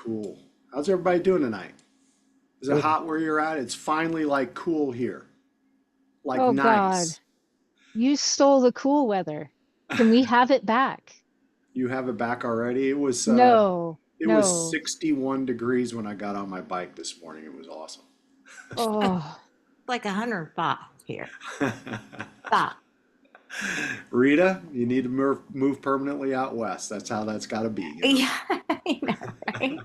cool. How's everybody doing tonight? Is it Good. hot where you're at? It's finally like cool here, like Oh God, nice. you stole the cool weather. Can we have it back? You have it back already. No, It was no. 61 degrees when I got on my bike this morning. It was awesome. Oh, Like 105 here. Stop. Rita, you need to move permanently out west. That's how that's got to be, you know. Yeah, I know, right?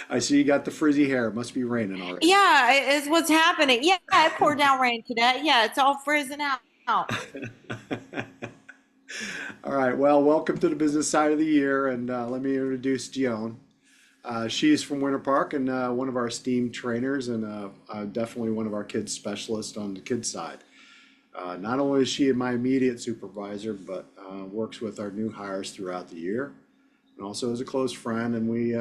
I see you got the frizzy hair. It must be raining already. Yeah, it's what's happening. Yeah, it poured down rain today. Yeah, it's all frizzing out. All right. Well, welcome to the business side of the year, and let me introduce Dionne. She is from Winter Park and one of our esteemed trainers, and definitely one of our kids specialists on the kids side. Not only is she my immediate supervisor, but works with our new hires throughout the year, and also is a close friend. And we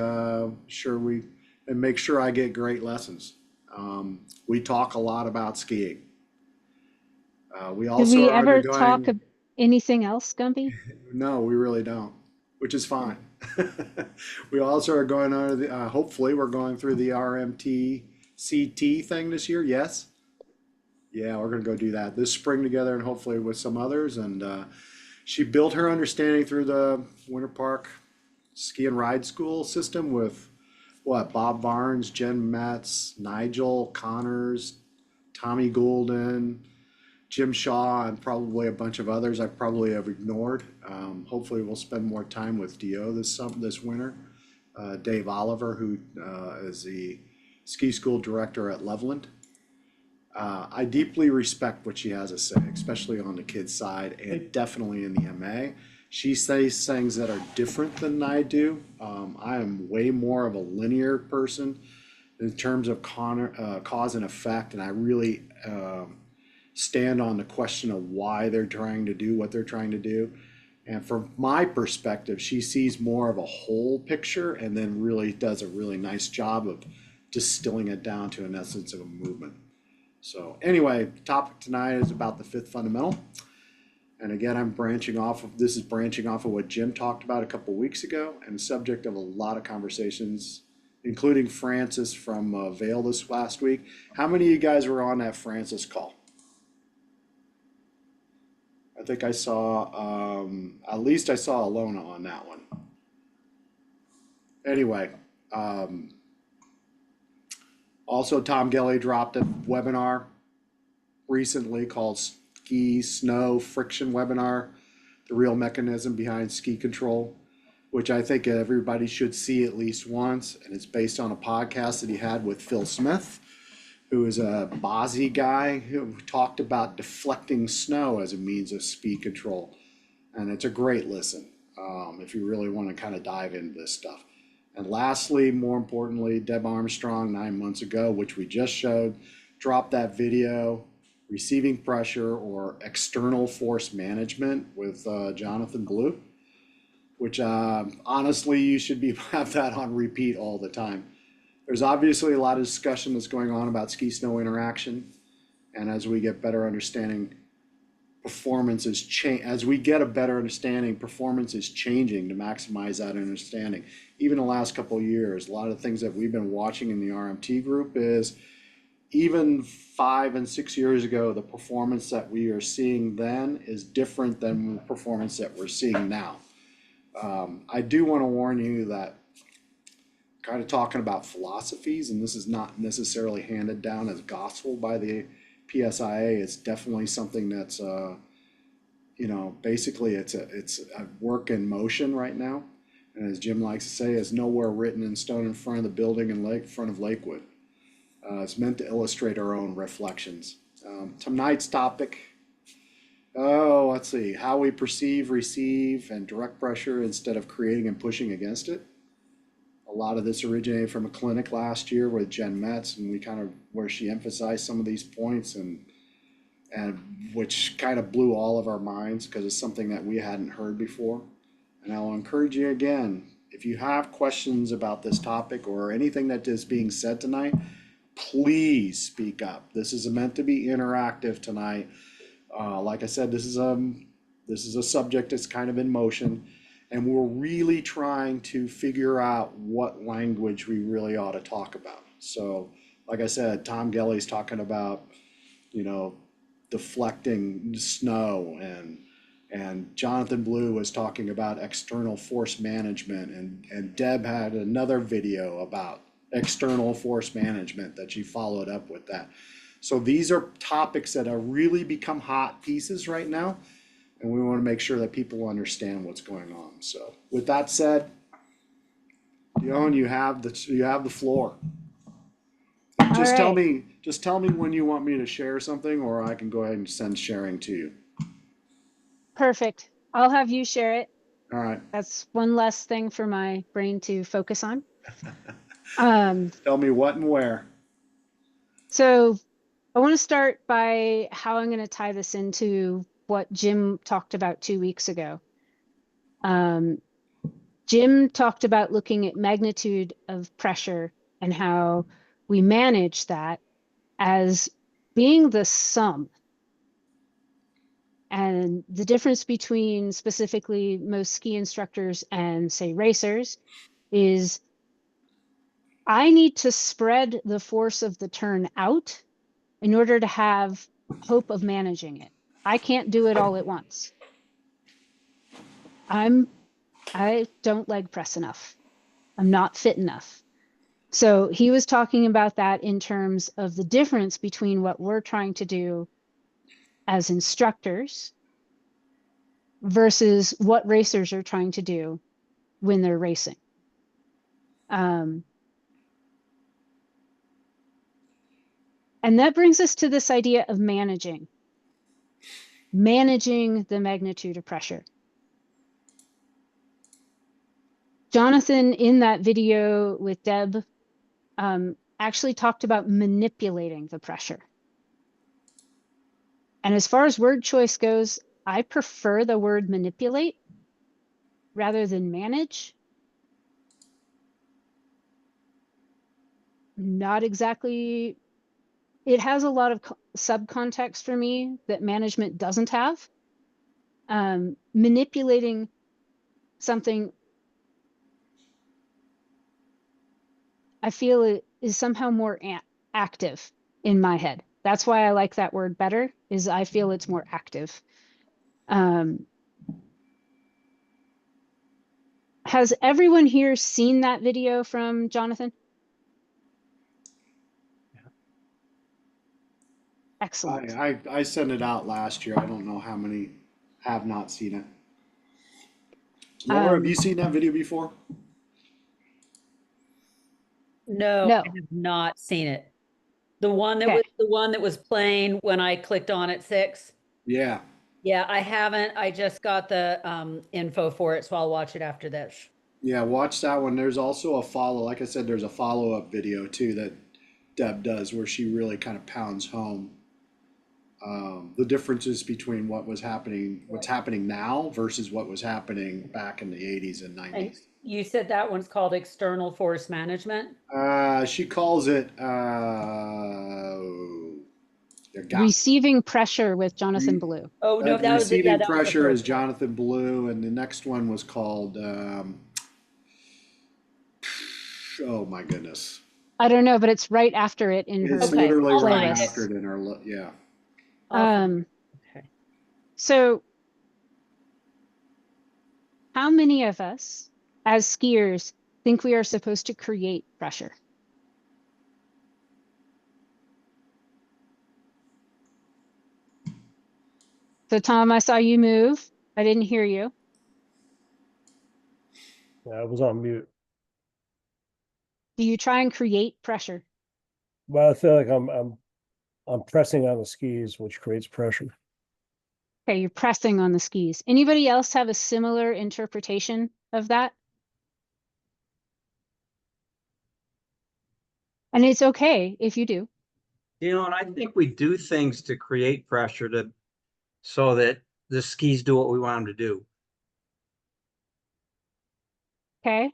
make sure I get great lessons. We talk a lot about skiing. We did also we are ever talk undergoing. anything else, Gumby? No, we really don't, which is fine. We also are going on hopefully we're going through the RMT CT thing this year. Yes. Yeah, we're going to go do that this spring together and hopefully with some others. And she built her understanding through the Winter Park ski and ride school system with what? Bob Barnes, Jen Metz, Nigel Connors, Tommy Goulden, Jim Shaw, and probably a bunch of others I probably have ignored. Hopefully, we'll spend more time with Dio this winter. Dave Oliver, who is the ski school director at Loveland. I deeply respect what she has to say, especially on the kids side and definitely in the MA. She says things that are different than I do. I am way more of a linear person in terms of cause and effect, and I really stand on the question of why they're trying to do what they're trying to do. And from my perspective, she sees more of a whole picture and then really does a really nice job of distilling it down to an essence of a movement. So anyway, the topic tonight is about the fifth fundamental. And again, this is branching off of what Jim talked about a couple weeks ago and the subject of a lot of conversations, including Francis from Vail this last week. How many of you guys were on that Francis call? I think I saw, at least I saw Alona on that one. Anyway, also Tom Gellie dropped a webinar recently called Ski Snow Friction Webinar, the real mechanism behind ski control, which I think everybody should see at least once. And it's based on a podcast that he had with Phil Smith, who is a Bozzy guy who talked about deflecting snow as a means of speed control. And it's a great listen if you really want to kind of dive into this stuff. And lastly, more importantly, Deb Armstrong 9 months ago, which we just showed, dropped that video, Receiving Pressure or External Force Management with Jonathon Ballou, which honestly, you should have that on repeat all the time. There's obviously a lot of discussion that's going on about ski snow interaction. And as we get better understanding, as we get a better understanding, performance is changing to maximize that understanding. Even the last couple of years, a lot of things that we've been watching in the RMT group is even 5 and 6 years ago, the performance that we are seeing then is different than the performance that we're seeing now. I do want to warn you that kind of talking about philosophies, and this is not necessarily handed down as gospel by the PSIA. It's definitely something that's, basically it's a work in motion right now. And as Jim likes to say, it's nowhere written in stone in front of the building in front of Lakewood. It's meant to illustrate our own reflections. Tonight's topic, let's see, how we perceive, receive, and direct pressure instead of creating and pushing against it. A lot of this originated from a clinic last year with Jen Metz, and where she emphasized some of these points, and which kind of blew all of our minds because it's something that we hadn't heard before. And I'll encourage you again, if you have questions about this topic or anything that is being said tonight, please speak up. This is meant to be interactive tonight. Like I said, this is a subject that's kind of in motion. And we're really trying to figure out what language we really ought to talk about. So, like I said, Tom Gellie's talking about, you know, deflecting snow, and Jonathon Ballou was talking about external force management, and Deb had another video about external force management that she followed up with that. So these are topics that have really become hot pieces right now, and we want to make sure that people understand what's going on. So with that said, Dionne, you have the floor. Just All right. tell me when you want me to share something, or I can go ahead and send sharing to you. Perfect. I'll have you share it. All right. That's one less thing for my brain to focus on. Um, Tell me what and where. so I want to start by how I'm going to tie this into what Jim talked about 2 weeks ago. Jim talked about looking at magnitude of pressure and how we manage that as being the sum. And the difference between specifically most ski instructors and, say, racers is I need to spread the force of the turn out in order to have hope of managing it. I can't do it all at once. I don't leg press enough. I'm not fit enough. So he was talking about that in terms of the difference between what we're trying to do as instructors versus what racers are trying to do when they're racing. And that brings us to this idea of managing the magnitude of pressure. Jonathon, in that video with Deb, actually talked about manipulating the pressure. And as far as word choice goes, I prefer the word manipulate rather than manage. Not exactly, it has a lot of subcontext for me that management doesn't have. Manipulating something, I feel it is somehow more active in my head. That's why I like that word better, is I feel it's more active. Has everyone here seen that video from Jonathon? Excellent. I sent it out last year. I don't know how many have not seen it. Laura, have you seen that video before? No, No. I have not seen it. The one that Okay. was the one that was playing when I clicked on at 6. Yeah. Yeah, I haven't. I just got the info for it, so I'll watch it after this. Yeah, watch that one. There's also like I said, there's a follow-up video too that Deb does where she really kind of pounds home the differences between what's happening now versus what was happening back in the 80s and And 90s. you said that one's called external force management? She calls it Receiving pressure with Jonathon Ballou. Oh, no, that was it. Yeah, Receiving that was the Pressure is first one. Jonathon Ballou, and the next one was called oh my goodness. I don't know, but it's right after it in her It's Okay, literally I'll right find it. after it in our yeah. Okay. So how many of us as skiers think we are supposed to create pressure? So Tom, I saw you move. I didn't hear you. Yeah, I was on mute. Do you try and create pressure? Well, I feel like I'm pressing on the skis, which creates pressure. Okay, you're pressing on the skis. Anybody else have a similar interpretation of that? And it's okay if you do. You know, and I think we do things to create pressure so that the skis do what we want them to do. Okay.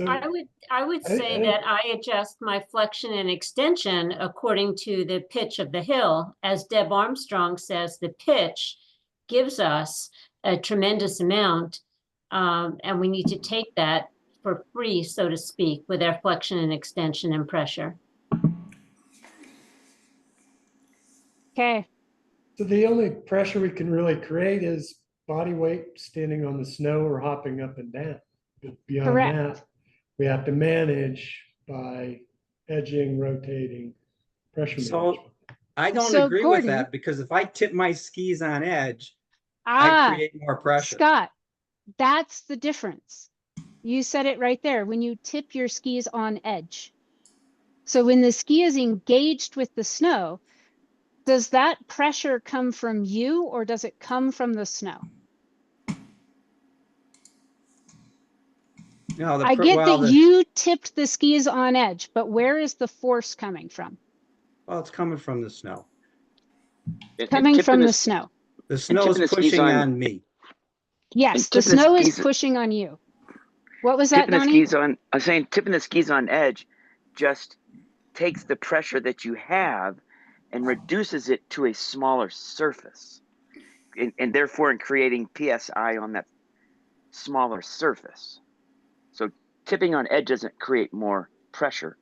I would say that I adjust my flexion and extension according to the pitch of the hill. As Deb Armstrong says, the pitch gives us a tremendous amount And we need to take that for free, so to speak, with our flexion and extension and pressure. Okay. So the only pressure we can really create is body weight standing on the snow or hopping up and down. But beyond Correct. that, we have to manage by edging, rotating, pressure So management. I don't So, agree Gordon- with that, because if I tip my skis on edge, I create more pressure. Scott, that's the difference. You said it right there, when you tip your skis on edge. So when the ski is engaged with the snow, does that pressure come from you or does it come from the snow? No, I get that you tipped the skis on edge, but where is the force coming from? Well, it's coming from the snow. Coming from the snow. The snow tipping the is skis pushing on- on me. Yes, the tipping the snow is skis- pushing on you. What was that, Tipping the Donnie? skis on, I'm saying tipping the skis on edge just takes the pressure that you have and reduces it to a smaller surface. And therefore in creating PSI on that smaller surface. So tipping on edge doesn't create more pressure.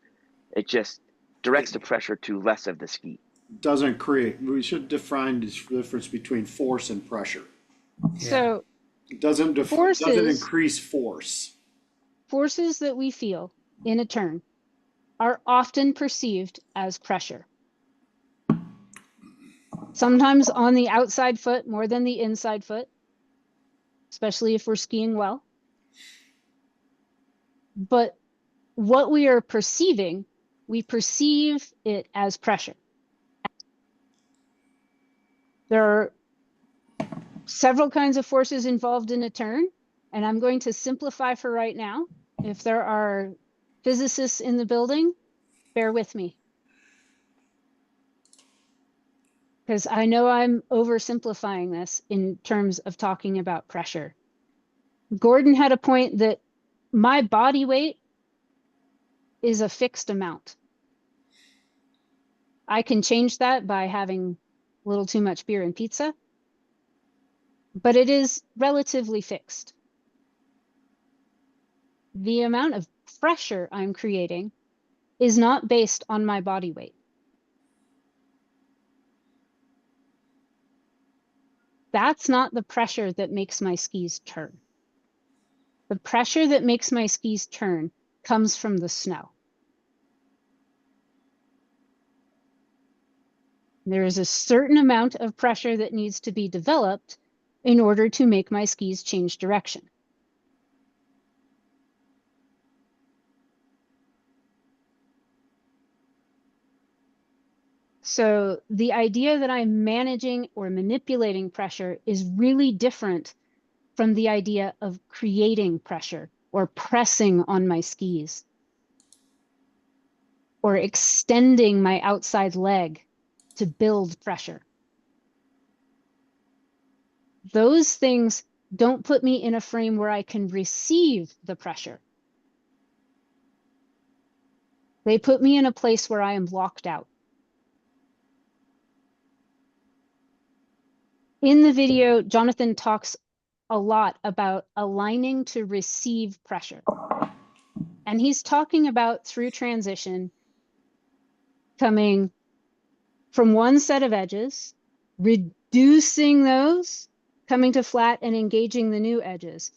It just directs the pressure to less of the ski. Doesn't create, we should define the difference between force and pressure. So It doesn't Forces- increase force. forces that we feel in a turn are often perceived as pressure. Sometimes on the outside foot more than the inside foot, especially if we're skiing well. But what we are perceiving, we perceive it as pressure. There are several kinds of forces involved in a turn, and I'm going to simplify for right now. If there are physicists in the building, bear with me. Because I know I'm oversimplifying this in terms of talking about pressure. Gordon had a point that my body weight is a fixed amount. I can change that by having a little too much beer and pizza, but it is relatively fixed. The amount of pressure I'm creating is not based on my body weight. That's not the pressure that makes my skis turn. The pressure that makes my skis turn comes from the snow. There is a certain amount of pressure that needs to be developed in order to make my skis change direction. So the idea that I'm managing or manipulating pressure is really different from the idea of creating pressure or pressing on my skis or extending my outside leg to build pressure. Those things don't put me in a frame where I can receive the pressure. They put me in a place where I am locked out. In the video, Jonathon talks a lot about aligning to receive pressure. And he's talking about through transition, coming from one set of edges, reducing those, coming to flat and engaging the new edges.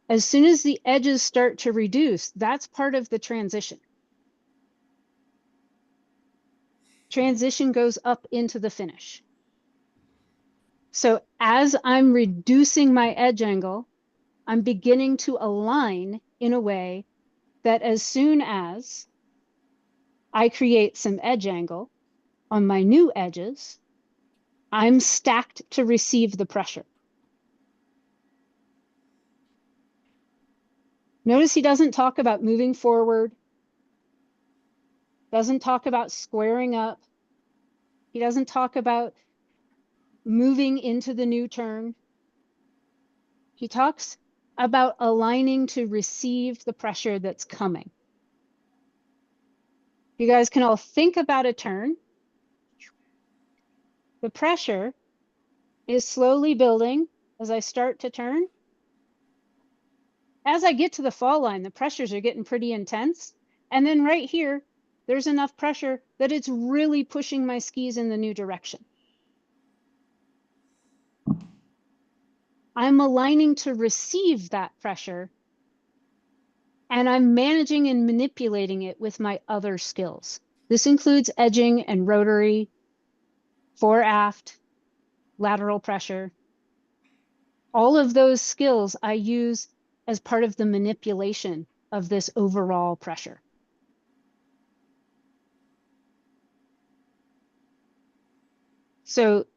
As soon as the edges start to reduce, that's part of the transition. Transition goes up into the finish. So as I'm reducing my edge angle, I'm beginning to align in a way that as soon as I create some edge angle on my new edges, I'm stacked to receive the pressure. Notice he doesn't talk about moving forward, doesn't talk about squaring up. He doesn't talk about moving into the new turn. He talks about aligning to receive the pressure that's coming. You guys can all think about a turn. The pressure is slowly building as I start to turn. As I get to the fall line, the pressures are getting pretty intense. And then right here, there's enough pressure that it's really pushing my skis in the new direction. I'm aligning to receive that pressure, and I'm managing and manipulating it with my other skills. This includes edging and rotary, fore aft, lateral pressure. All of those skills I use as part of the manipulation of this overall pressure. So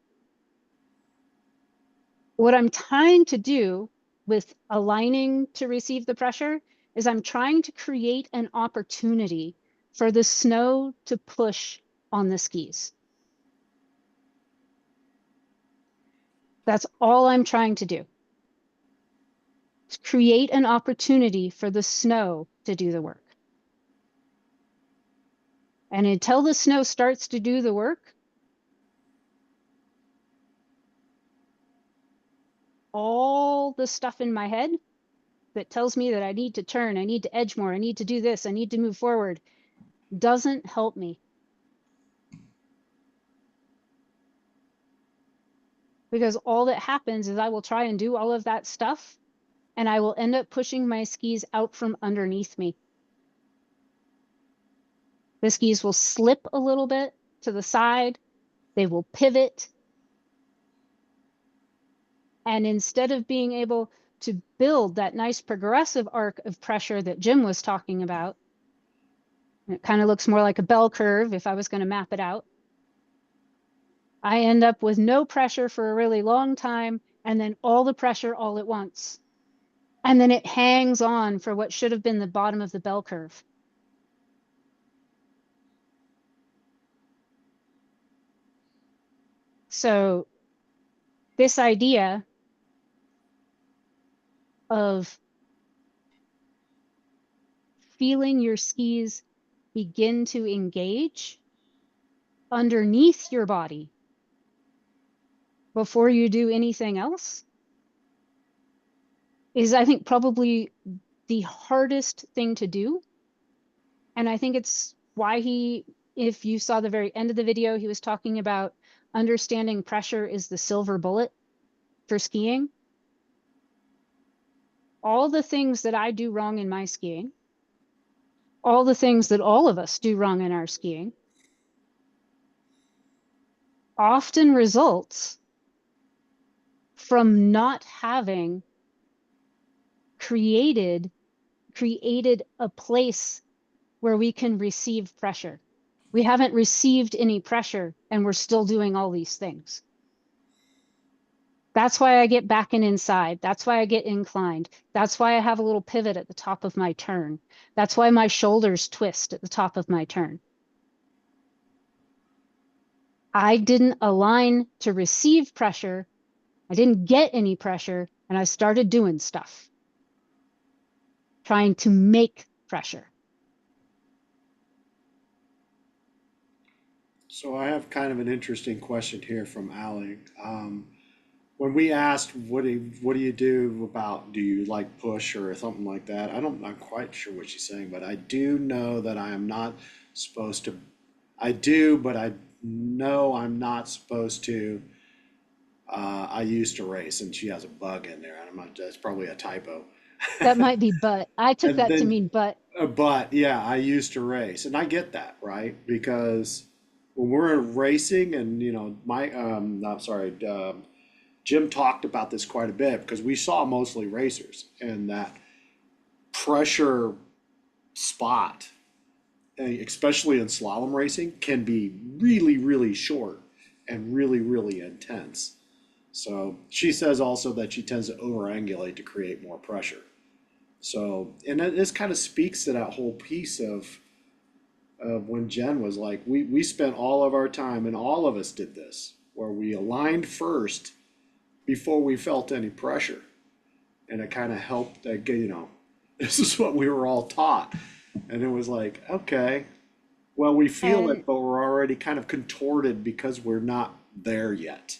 what I'm trying to do with aligning to receive the pressure is I'm trying to create an opportunity for the snow to push on the skis. That's all I'm trying to do. To create an opportunity for the snow to do the work. And until the snow starts to do the work, all the stuff in my head that tells me that I need to turn, I need to edge more, I need to do this, I need to move forward, doesn't help me. Because all that happens is I will try and do all of that stuff, and I will end up pushing my skis out from underneath me. The skis will slip a little bit to the side, they will pivot. And instead of being able to build that nice progressive arc of pressure that Jim was talking about, it kind of looks more like a bell curve if I was going to map it out. I end up with no pressure for a really long time, and then all the pressure all at once. And then it hangs on for what should have been the bottom of the bell curve. So this idea of feeling your skis begin to engage underneath your body before you do anything else is, I think, probably the hardest thing to do. And I think it's why if you saw the very end of the video, he was talking about understanding pressure is the silver bullet for skiing. All the things that I do wrong in my skiing, all the things that all of us do wrong in our skiing, often results from not having created a place where we can receive pressure. We haven't received any pressure and we're still doing all these things. That's why I get back and inside. That's why I get inclined. That's why I have a little pivot at the top of my turn. That's why my shoulders twist at the top of my turn. I didn't align to receive pressure. I didn't get any pressure, and I started doing stuff, trying to make pressure. So I have kind of an interesting question here from Allie. When we asked, what do you do about, do you like push or something like that? I'm not quite sure what she's saying, but I do know that I am not supposed to. I do, but I know I'm not supposed to. I used to race, and she has a bug in there. I'm not. That's probably a typo. That might be but. I took And that to then, mean but. but yeah, I used to race, and I get that, right? Because when we're racing, and I'm sorry, Jim talked about this quite a bit because we saw mostly racers, and that pressure spot, especially in slalom racing, can be really, really short and really, really intense. So she says also that she tends to overangulate to create more pressure. So, and this kind of speaks to that whole piece of when Jen was like, we spent all of our time, and all of us did this, where we aligned first before we felt any pressure. And it kind of helped that, this is what we were all taught. And it was like, okay, well, we feel it, but we're already kind of contorted because we're not there yet.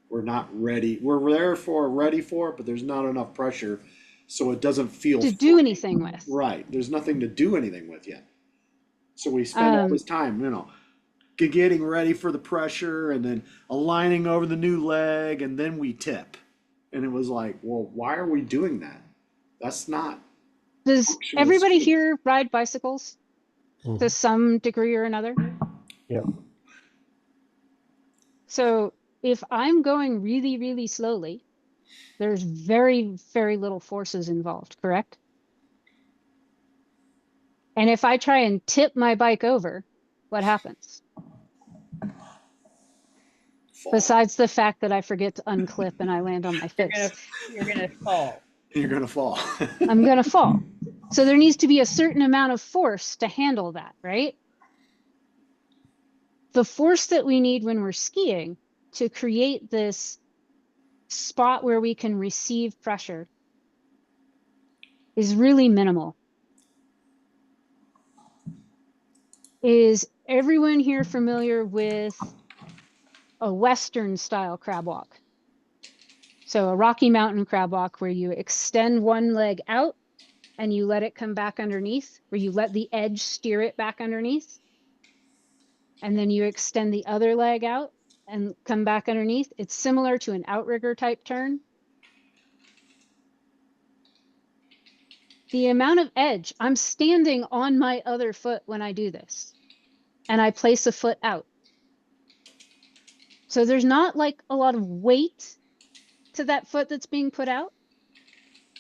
We're not ready. We're ready for it, but there's not enough pressure So it doesn't feel to do free. anything with. Right. There's nothing to do anything with yet. So we spend all this time, getting ready for the pressure and then aligning over the new leg, and then we tip. And it was like, well, why are we doing that? That's not Does functional everybody skis. here ride bicycles to Mhm. some degree or another? Yeah. So if I'm going really, really slowly, there's very, very little forces involved, correct? And if I try and tip my bike over, what happens? Fall. Besides the fact that I forget to unclip and I land on my face, You're gonna fall. You're gonna fall. I'm gonna fall. So there needs to be a certain amount of force to handle that, right? The force that we need when we're skiing to create this spot where we can receive pressure is really minimal. Is everyone here familiar with a Western style crab walk? So a Rocky Mountain crab walk where you extend one leg out and you let it come back underneath, where you let the edge steer it back underneath. And then you extend the other leg out and come back underneath. It's similar to an outrigger type turn. The amount of edge, I'm standing on my other foot when I do this, and I place a foot out. So there's not like a lot of weight to that foot that's being put out.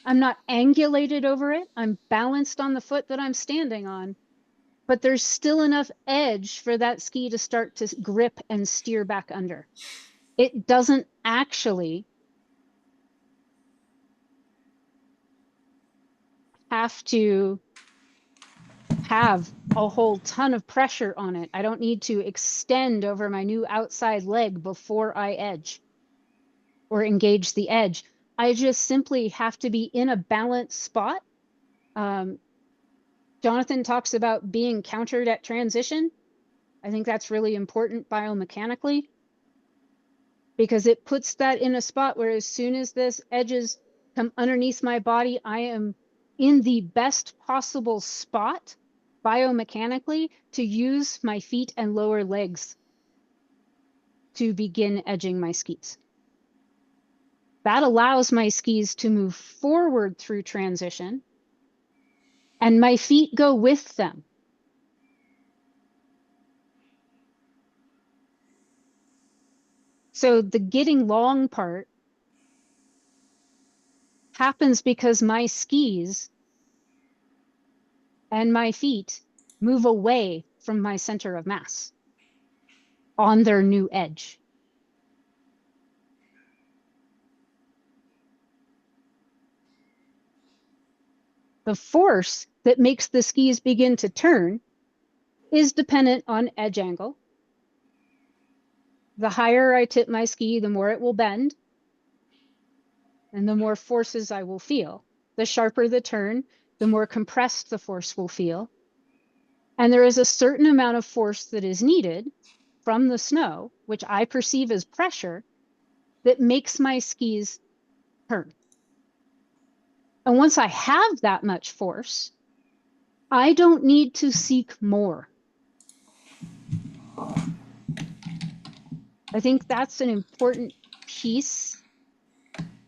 I'm not angulated over it. I'm balanced on the foot that I'm standing on, but there's still enough edge for that ski to start to grip and steer back under. It doesn't actually have to have a whole ton of pressure on it. I don't need to extend over my new outside leg before I edge or engage the edge. I just simply have to be in a balanced spot. Jonathon talks about being countered at transition. I think that's really important biomechanically because it puts that in a spot where as soon as this edges come underneath my body, I am in the best possible spot biomechanically to use my feet and lower legs to begin edging my skis. That allows my skis to move forward through transition and my feet go with them. So the getting long part happens because my skis and my feet move away from my center of mass on their new edge. The force that makes the skis begin to turn is dependent on edge angle. The higher I tip my ski, the more it will bend and the more forces I will feel. The sharper the turn, the more compressed the force will feel. And there is a certain amount of force that is needed from the snow, which I perceive as pressure, that makes my skis turn. And once I have that much force, I don't need to seek more. I think that's an important piece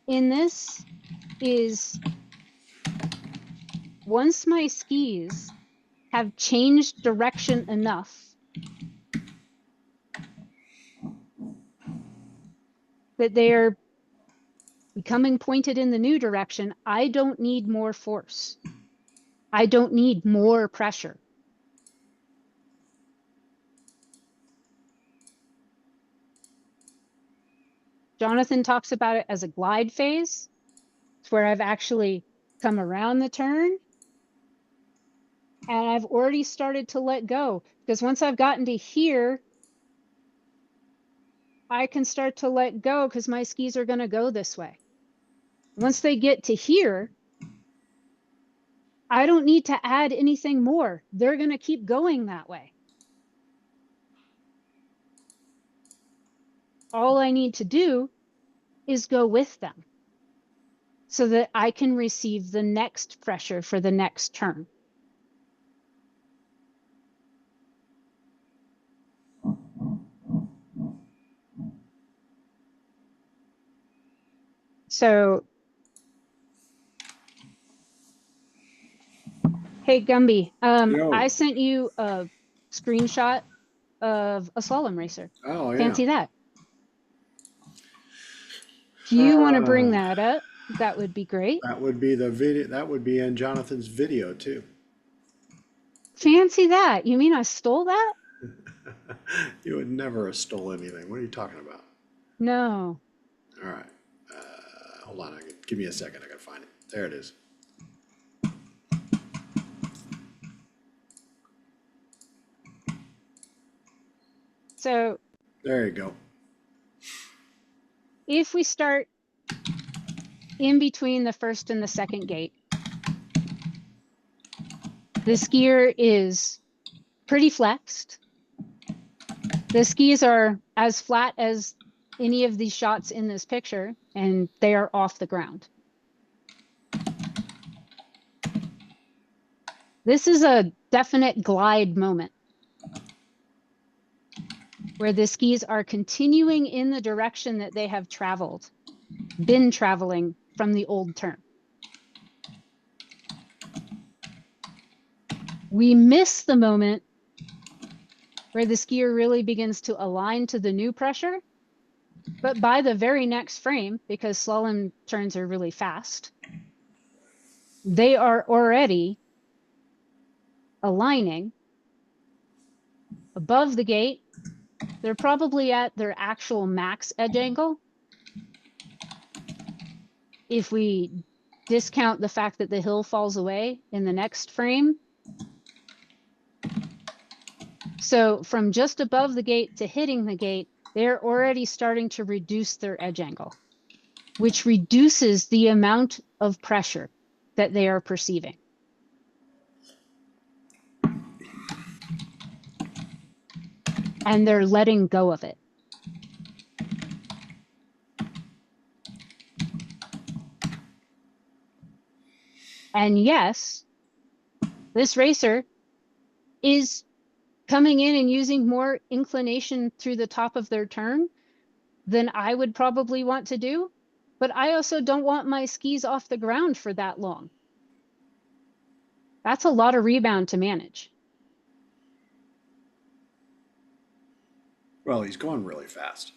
in this is once my skis have changed direction enough that they are becoming pointed in the new direction, I don't need more force. I don't need more pressure. Jonathon talks about it as a glide phase. It's where I've actually come around the turn and I've already started to let go because once I've gotten to here, I can start to let go because my skis are going to go this way. Once they get to here, I don't need to add anything more. They're going to keep going that way. All I need to do is go with them. so that I can receive the next pressure for the next turn. So, hey Gumby, Yo. I sent you a screenshot of a slalom racer. Oh, yeah. Fancy that. If you want to bring Oh. that up, that would be great. That would be the video. That would be in Jonathan's video too. Fancy that. You mean I stole that? You would never have stole anything. What are you talking about? No. All right. Hold on. Give me a second. I gotta find it. There it is. So There you go. if we start in between the first and the second gate, the skier is pretty flexed. The skis are as flat as any of these shots in this picture, and they are off the ground. This is a definite glide moment where the skis are continuing in the direction that they have been traveling from the old turn. We miss the moment where the skier really begins to align to the new pressure, but by the very next frame, because slalom turns are really fast, they are already aligning above the gate. They're probably at their actual max edge angle. If we discount the fact that the hill falls away in the next frame. So from just above the gate to hitting the gate, they're already starting to reduce their edge angle, which reduces the amount of pressure that they are perceiving. And they're letting go of it. And yes, this racer is coming in and using more inclination through the top of their turn than I would probably want to do. But I also don't want my skis off the ground for that long. That's a lot of rebound to manage. Well, he's going really fast.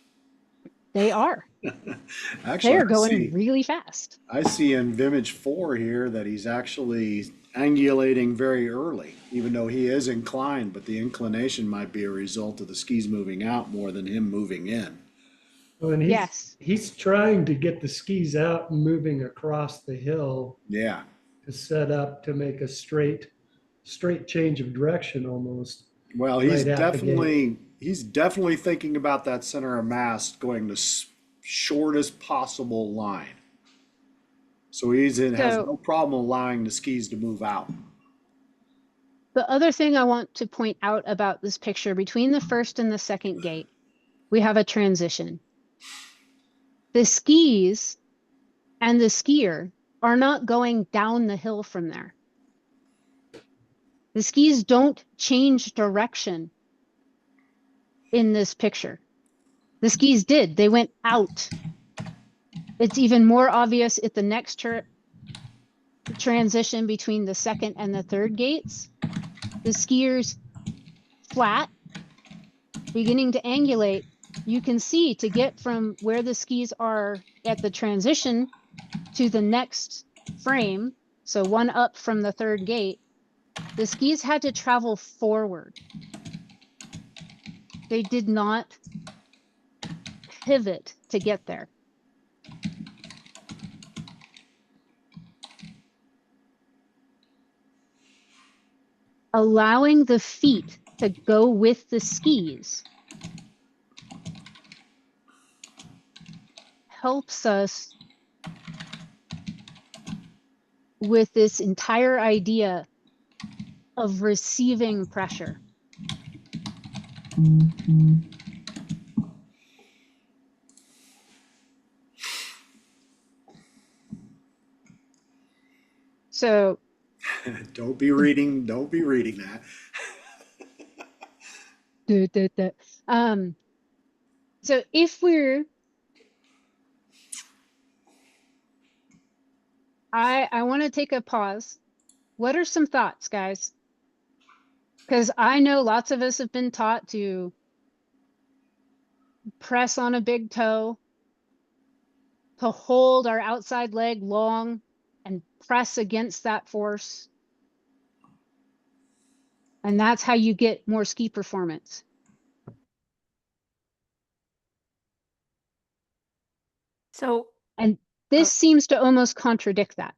They are. Actually, They're going really fast. I see in Vimage 4 here that he's actually angulating very early, even though he is inclined, but the inclination might be a result of the skis moving out more than him moving in. Well, and Yes. he's trying to get the skis out and moving across the hill Yeah. to set up to make a straight change of direction almost. Well, he's Right out the gate. definitely thinking about that center of mass going the shortest possible line. So has no problem allowing the skis to move out. The other thing I want to point out about this picture, between the first and the second gate, we have a transition. The skis and the skier are not going down the hill from there. The skis don't change direction in this picture. The skis did. They went out. It's even more obvious at the next transition between the second and the third gates. The skiers flat, beginning to angulate. You can see to get from where the skis are at the transition to the next frame, so one up from the third gate, the skis had to travel forward. They did not pivot to get there. Allowing the feet to go with the skis helps us with this entire idea of receiving pressure. So Don't be reading that. duh, duh, duh. So if I want to take a pause. What are some thoughts, guys? Because I know lots of us have been taught to press on a big toe, to hold our outside leg long and press against that force. And that's how you get more ski performance. So, And this seems to almost contradict that.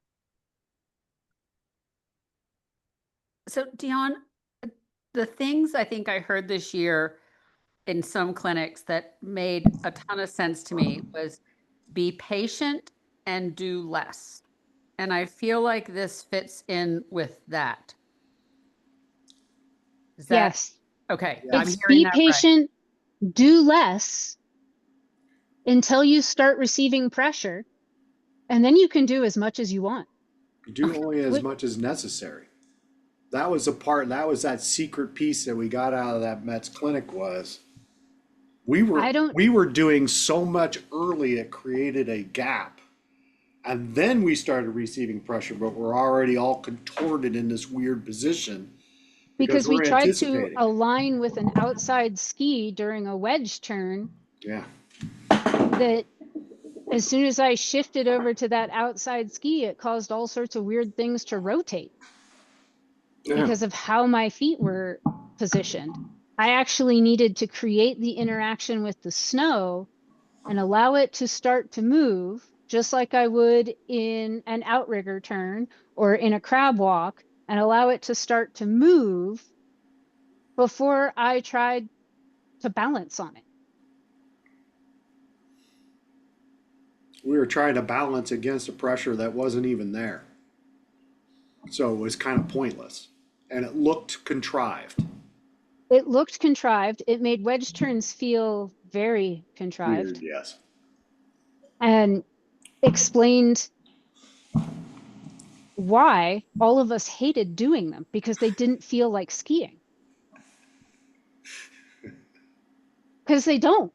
so Dionne, the things I think I heard this year in some clinics that made a ton of sense to me was be patient and do less. And I feel like this fits in with that. Is that Yes. okay? Yeah. I'm It's hearing be that right. patient, do less until you start receiving pressure. And then you can do as much as you want. Do only as much as necessary. That was that secret piece that we got out of that Mets clinic was we were doing so much early it created a gap. And then we started receiving pressure, but we're already all contorted in this weird position Because we we're tried to anticipating. align with an outside ski during a wedge turn Yeah. that as soon as I shifted over to that outside ski, it caused all sorts of weird things to rotate Yeah. because of how my feet were positioned. I actually needed to create the interaction with the snow and allow it to start to move, just like I would in an outrigger turn or in a crab walk, and allow it to start to move before I tried to balance on it. We were trying to balance against a pressure that wasn't even there. So it was kind of pointless. And it looked contrived. It looked contrived. It made wedge turns feel very contrived. Weird, yes. And explained why all of us hated doing them, because they didn't feel like skiing. Because they don't.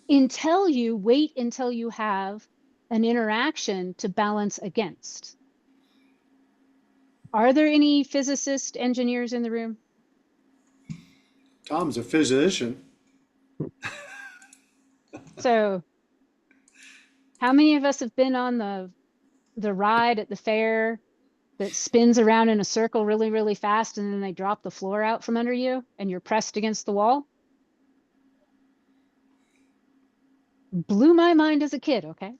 Until you wait until you have an interaction to balance against. Are there any physicist engineers in the room? Tom's a physician. So how many of us have been on the ride at the fair that spins around in a circle really, really fast, and then they drop the floor out from under you and you're pressed against the wall? Blew my mind as a kid, okay?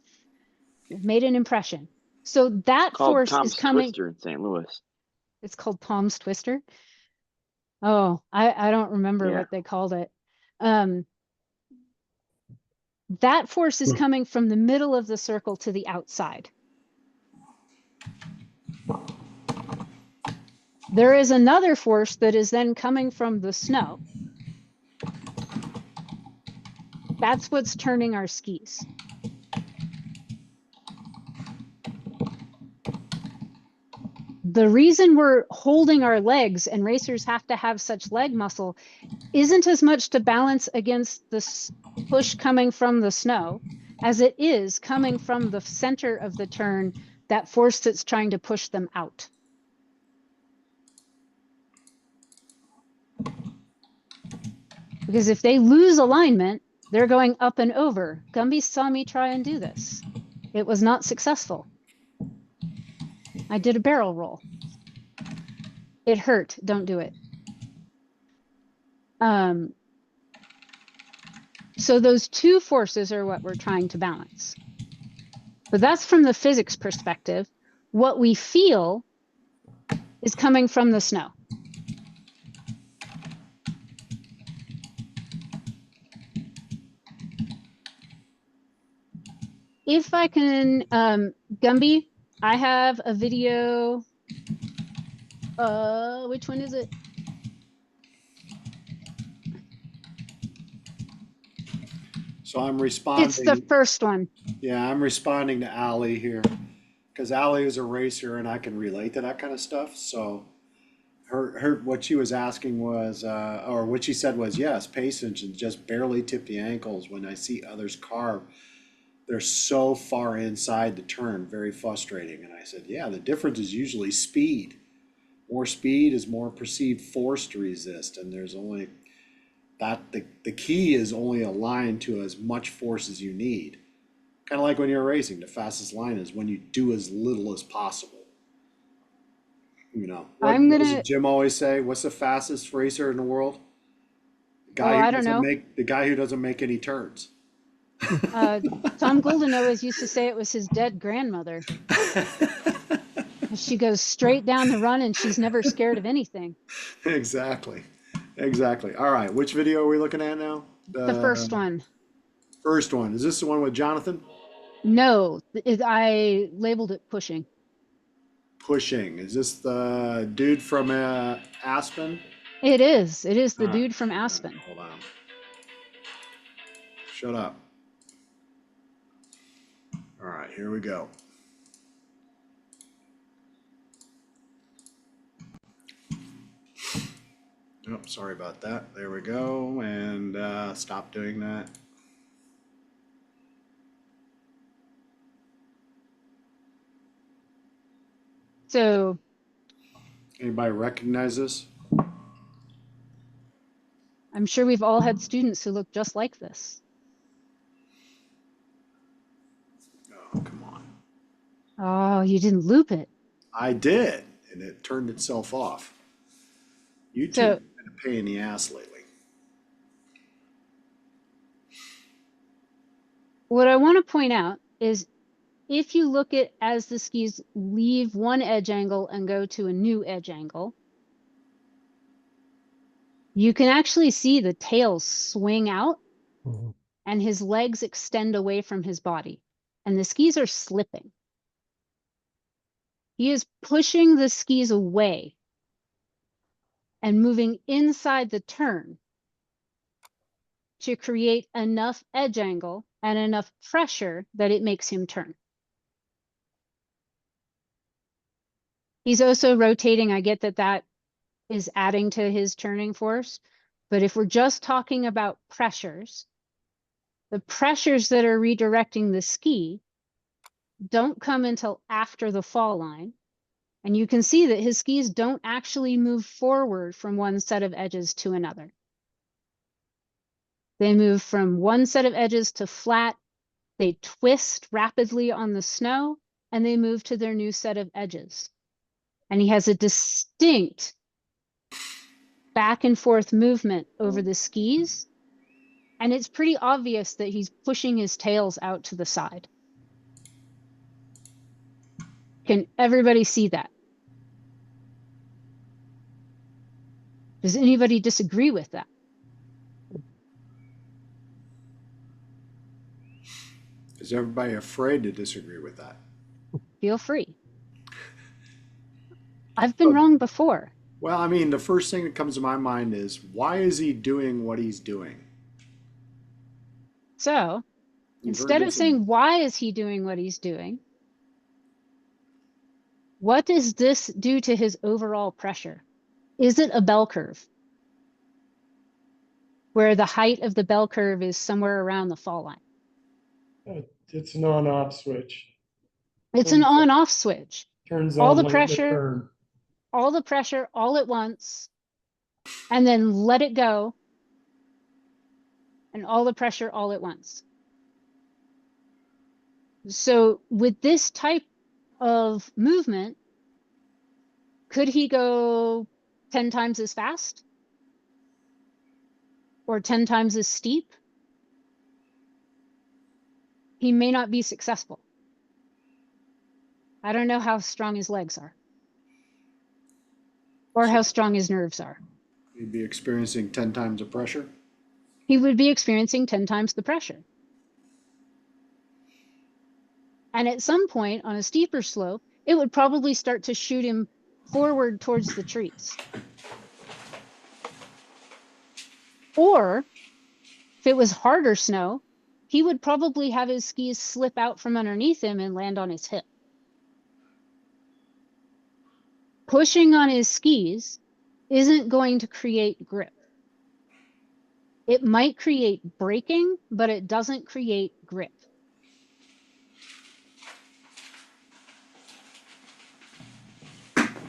It made an impression. So that Called force Tom's is coming. Twister in St. Louis. It's called Tom's Twister. Oh, I don't remember Yeah. what they called it. That force is coming from the middle of the circle to the outside. There is another force that is then coming from the snow. That's what's turning our skis. The reason we're holding our legs and racers have to have such leg muscle isn't as much to balance against the push coming from the snow as it is coming from the center of the turn, that force that's trying to push them out. Because if they lose alignment, they're going up and over. Gumby saw me try and do this. It was not successful. I did a barrel roll. It hurt. Don't do it. So those two forces are what we're trying to balance. But that's from the physics perspective. What we feel is coming from the snow. If I can, Gumby, I have a video. Which one is it? So I'm responding. It's the first one. Yeah, I'm responding to Allie here. because Allie is a racer and I can relate to that kind of stuff. So her what she was asking was, or what she said was, yes, patience and just barely tip the ankles when I see others carve. They're so far inside the turn, very frustrating. And I said, yeah, the difference is usually speed. More speed is more perceived force to resist, and there's only that the key is only aligned to as much force as you need. Kind of like when you're racing, the fastest line is when you do as little as possible. You know, what does Jim always say? What's the fastest racer in the world? The guy Oh, who I don't doesn't know. make the guy who doesn't make any turns. Tom Golden always used to say it was his dead grandmother. She goes straight down the run and she's never scared of anything. Exactly. Exactly. All right. Which video are we looking at now? The first one. First one. Is this the one with Jonathon? No, I labeled it pushing. Pushing. Is this the dude from Aspen? It is. It is the All right. dude from Aspen. Hold on. Shut up. All right, here we go. Oh, sorry about that. There we go. And stop doing that. So Anybody recognize this? I'm sure we've all had students who look just like this. Oh, come on. Oh, you didn't loop it. I did, and it turned itself off. YouTube So- has been a pain in the ass lately. What I want to point out is if you look at as the skis leave one edge angle and go to a new edge angle, you can actually see the tails swing out Mhm. and his legs extend away from his body, and the skis are slipping. He is pushing the skis away and moving inside the turn to create enough edge angle and enough pressure that it makes him turn. He's also rotating. I get that that is adding to his turning force, but if we're just talking about pressures, the pressures that are redirecting the ski don't come until after the fall line. And you can see that his skis don't actually move forward from one set of edges to another. They move from one set of edges to flat, they twist rapidly on the snow, and they move to their new set of edges. And he has a distinct back and forth movement over the skis. And it's pretty obvious that he's pushing his tails out to the side. Can everybody see that? Does anybody disagree with that? Is everybody afraid to disagree with that? Feel free. I've been wrong before. Well, I mean, the first thing that comes to my mind is, why is he doing what he's doing? So You've heard instead of this saying, why is he doing what he's doing? What does this do to his overall pressure? Is it a bell curve? Where the height of the bell curve is somewhere around the fall line. It's an on-off switch. It's an on-off switch. Turns All on the when pressure, turn. all the pressure all at once, and then let it go, and all the pressure all at once. So with this type of movement, could he go 10 times as fast? Or 10 times as steep? He may not be successful. I don't know how strong his legs are. Or how strong his nerves are. He'd be experiencing 10 times the pressure. He would be experiencing 10 times the pressure. And at some point on a steeper slope, it would probably start to shoot him forward towards the trees. Or if it was harder snow, he would probably have his skis slip out from underneath him and land on his hip. pushing on his skis isn't going to create grip. It might create braking, but it doesn't create grip.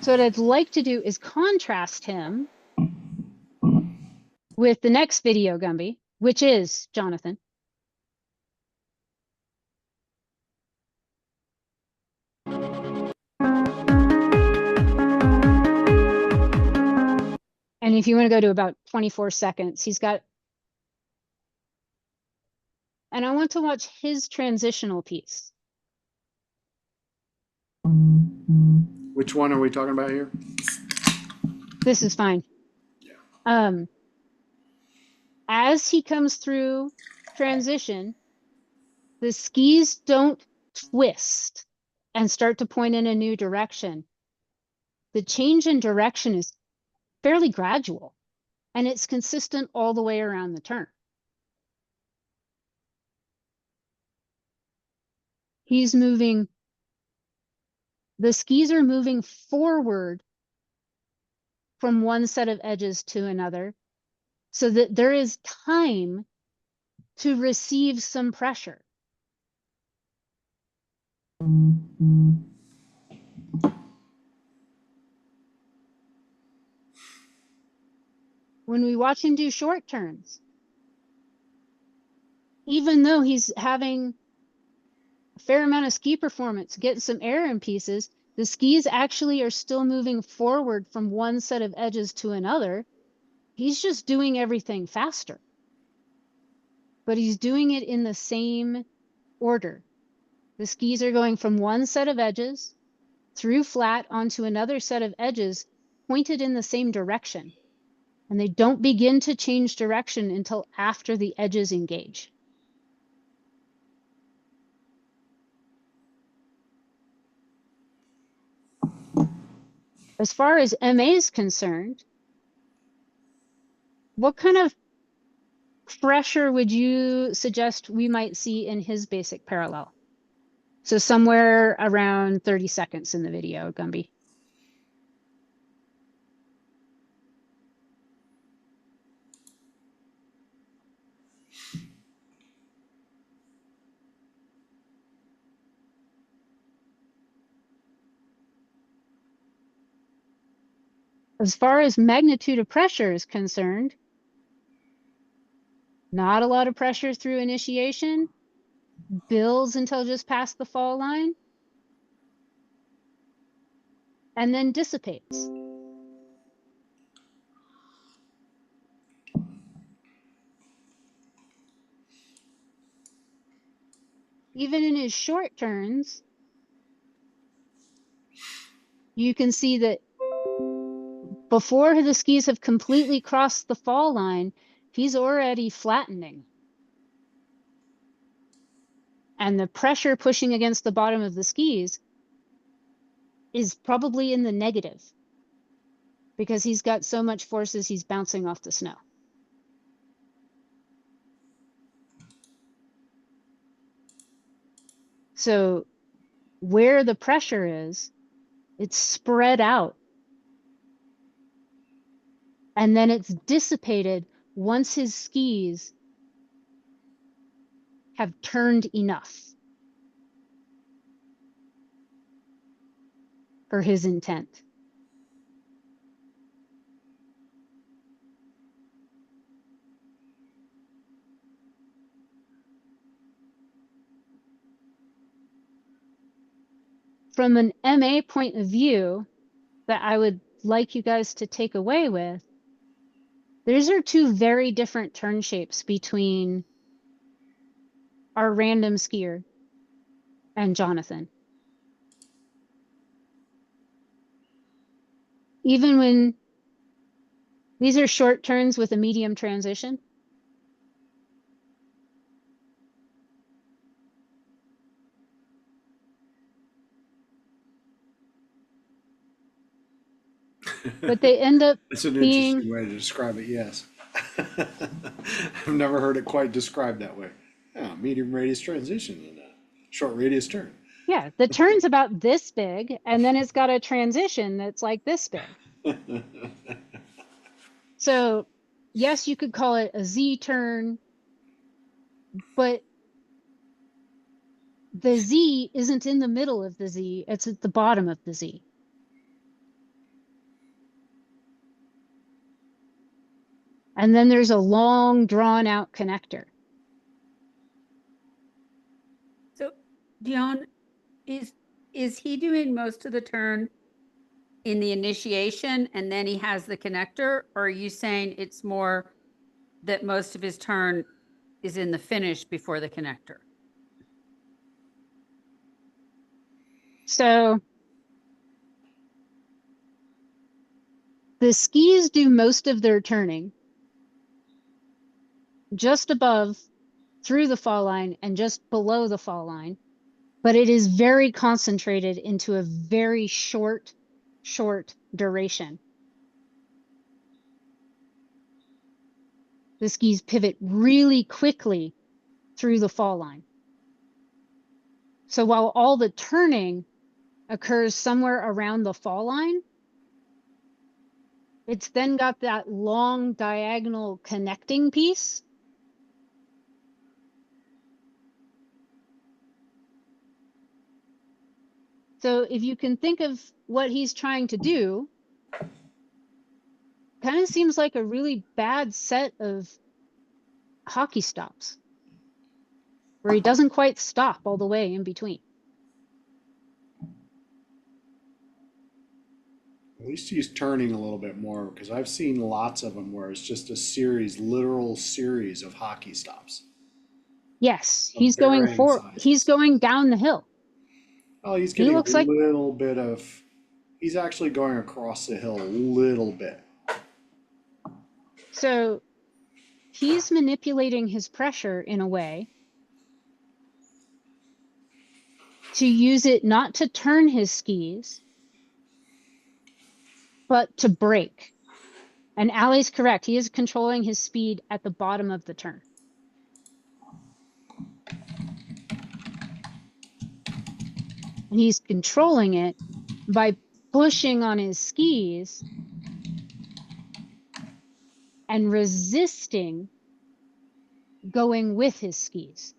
So what I'd like to do is contrast him with the next video, Gumby, which is Jonathon. And if you want to go to about 24 seconds, he's got, and I want to watch his transitional piece. Which one are we talking about here? This is fine. Yeah. As he comes through transition, the skis don't twist and start to point in a new direction. The change in direction is fairly gradual, and it's consistent all the way around the turn. He's moving, the skis are moving forward from one set of edges to another, so that there is time to receive some pressure. When we watch him do short turns, even though he's having a fair amount of ski performance, getting some air in pieces, the skis actually are still moving forward from one set of edges to another. He's just doing everything faster, but he's doing it in the same order. The skis are going from one set of edges through flat onto another set of edges pointed in the same direction. And they don't begin to change direction until after the edges engage. As far as MA is concerned, what kind of pressure would you suggest we might see in his basic parallel? So somewhere around 30 seconds in the video, Gumby. As far as magnitude of pressure is concerned, not a lot of pressure through initiation, builds until just past the fall line, and then dissipates. Even in his short turns, you can see that before the skis have completely crossed the fall line, he's already flattening. And the pressure pushing against the bottom of the skis is probably in the negative because he's got so much force as he's bouncing off the snow. So where the pressure is, it's spread out. And then it's dissipated once his skis have turned enough for his intent. From an MA point of view that I would like you guys to take away with, these are two very different turn shapes between our random skier and Jonathon. Even when these are short turns with a medium transition, but they end up It's an being interesting way to describe it, yes. I've never heard it quite described that way. Yeah, medium radius transition and a short radius turn. Yeah, the turn's about this big, and then it's got a transition that's like this big. So yes, you could call it a Z turn, but the Z isn't in the middle of the Z, it's at the bottom of the Z. And then there's a long drawn out connector. So Dionne, is he doing most of the turn in the initiation and then he has the connector? Or are you saying it's more that most of his turn is in the finish before the connector? So the skis do most of their turning just above through the fall line and just below the fall line, but it is very concentrated into a very short duration. The skis pivot really quickly through the fall line. So while all the turning occurs somewhere around the fall line, it's then got that long diagonal connecting piece. So if you can think of what he's trying to do, kind of seems like a really bad set of hockey stops where he doesn't quite stop all the way in between. At least he's turning a little bit more, because I've seen lots of them where it's just a series, literal series of hockey stops. Yes, Of he's varying he's sizes. going down the hill. Oh, he's He getting a looks like, little bit of, he's actually going across the hill a little bit. so he's manipulating his pressure in a way to use it not to turn his skis, but to brake. And Allie's correct. He is controlling his speed at the bottom of the turn. And he's controlling it by pushing on his skis and resisting going with his skis.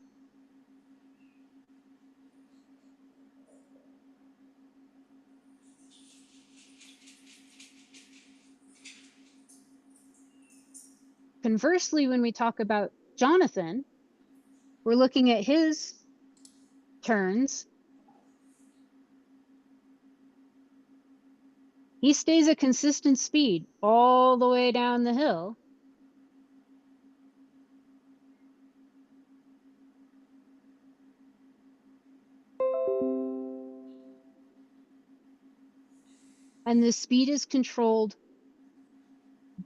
Conversely, when we talk about Jonathon, we're looking at his turns. He stays a consistent speed all the way down the hill. And the speed is controlled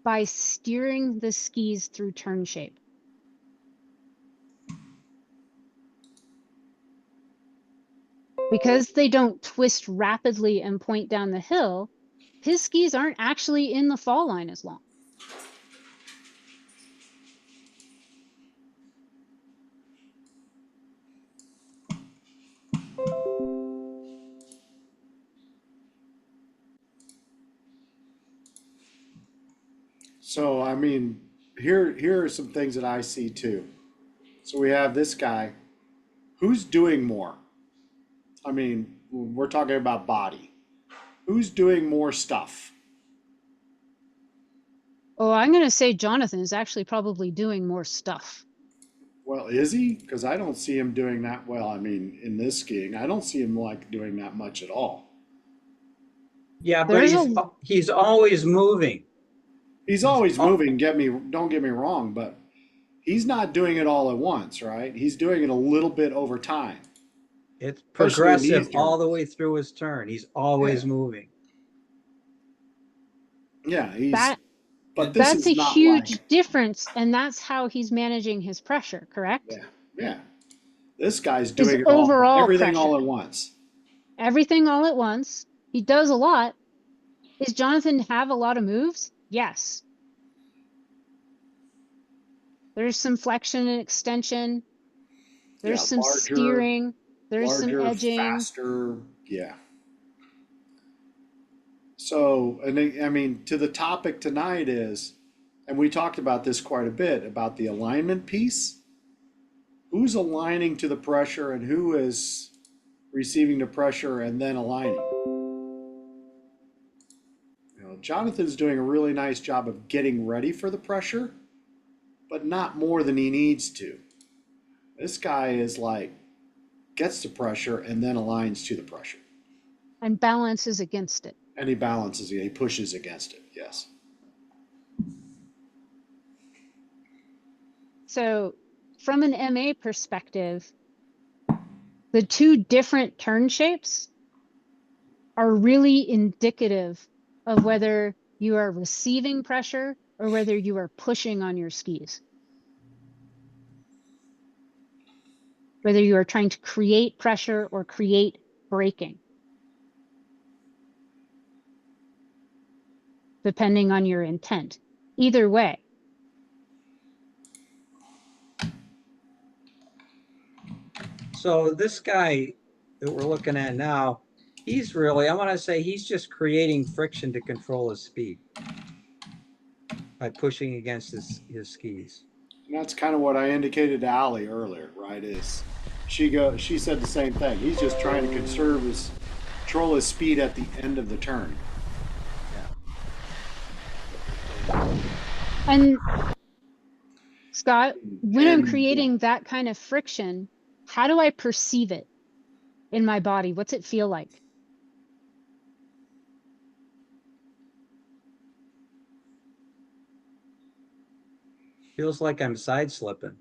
by steering the skis through turn shape. Because they don't twist rapidly and point down the hill, his skis aren't actually in the fall line as long. So, I mean, here are some things that I see too. So we have this guy. Who's doing more? I mean, we're talking about body. Who's doing more stuff? Oh, I'm going to say Jonathon is actually probably doing more stuff. Well, is he? Because I don't see him doing that well. I mean, in this skiing, I don't see him like doing that much at all. Yeah, but There's he's always moving. He's always moving. Don't get me wrong, but he's not doing it all at once, right? He's doing it a little bit over time. It's Especially in these progressive all the turns. way through his turn. He's always moving. Yeah, that. but this That's a is not like, huge difference, and that's how he's managing his pressure, correct? yeah. This guy's His doing it overall everything all pressure. at once. Everything all at once. He does a lot. Does Jonathon have a lot of moves? Yes. There's some flexion and extension. There's Yeah, some larger. steering. There's some larger, edging. faster. Yeah. So, I mean, to the topic tonight is, and we talked about this quite a bit, about the alignment piece. Who's aligning to the pressure and who is receiving the pressure and then aligning? You know, Jonathan's doing a really nice job of getting ready for the pressure, but not more than he needs to. This guy is like, gets the pressure and then aligns to the pressure. And balances against it. And he balances it, he pushes against it, yes. So from an MA perspective, the two different turn shapes are really indicative of whether you are receiving pressure or whether you are pushing on your skis. Whether you are trying to create pressure or create braking. Depending on your intent. Either way. So this guy that we're looking at now, he's really, I want to say he's just creating friction to control his speed by pushing against his skis. And that's kind of what I indicated to Allie earlier, right? Is she said the same thing. He's just trying to control his speed at the end of the turn. And Scott, when I'm And, creating that kind of friction, how do I perceive it in my body? What's it feel like? Feels like I'm side slipping.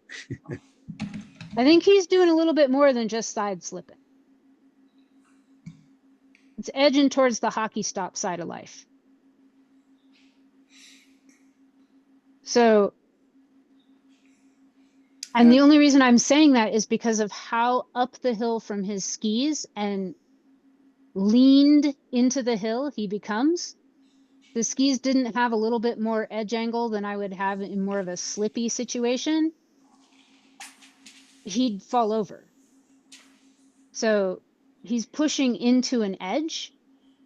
I think he's doing a little bit more than just side slipping. It's edging towards the hockey stop side of life. So, and the only reason I'm saying that is because of how up the hill from his skis and leaned into the hill he becomes. The skis didn't have a little bit more edge angle than I would have in more of a slippy situation. He'd fall over. So he's pushing into an edge,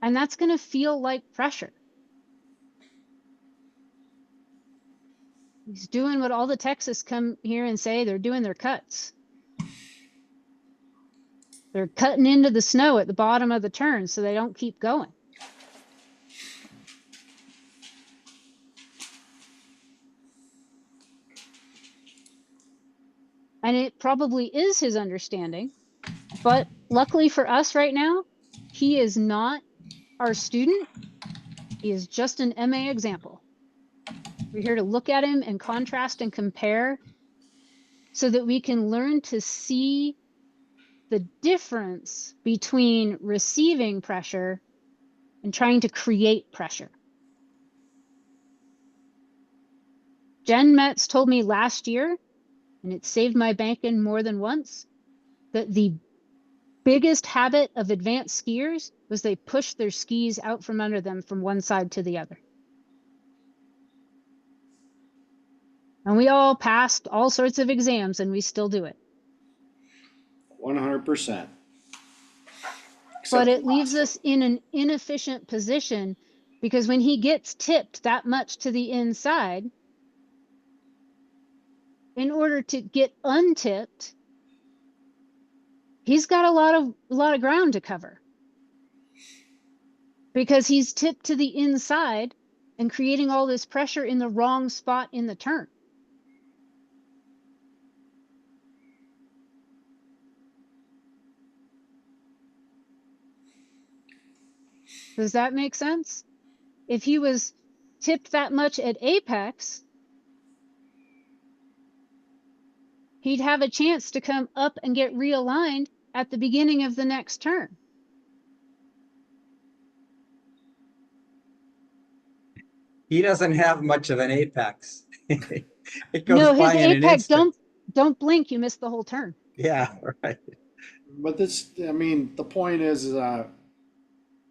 and that's going to feel like pressure. He's doing what all the Texas come here and say they're doing their cuts. They're cutting into the snow at the bottom of the turn so they don't keep going. And it probably is his understanding, but luckily for us right now, he is not our student. He is just an MA example. We're here to look at him and contrast and compare so that we can learn to see the difference between receiving pressure and trying to create pressure. Jen Metz told me last year, and it saved my banking more than once, that the biggest habit of advanced skiers was they pushed their skis out from under them from one side to the other. And we all passed all sorts of exams and we still do it. 100%. But it leaves us in an inefficient position because when he gets tipped that much to the inside, in order to get untipped, he's got a lot of ground to cover. Because he's tipped to the inside and creating all this pressure in the wrong spot in the turn. Does that make sense? If he was tipped that much at apex, he'd have a chance to come up and get realigned at the beginning of the next turn. He doesn't have much of an apex. It goes No, by his in an apex, instant. don't blink, you miss the whole turn. Yeah, right. But this, I mean, the point is,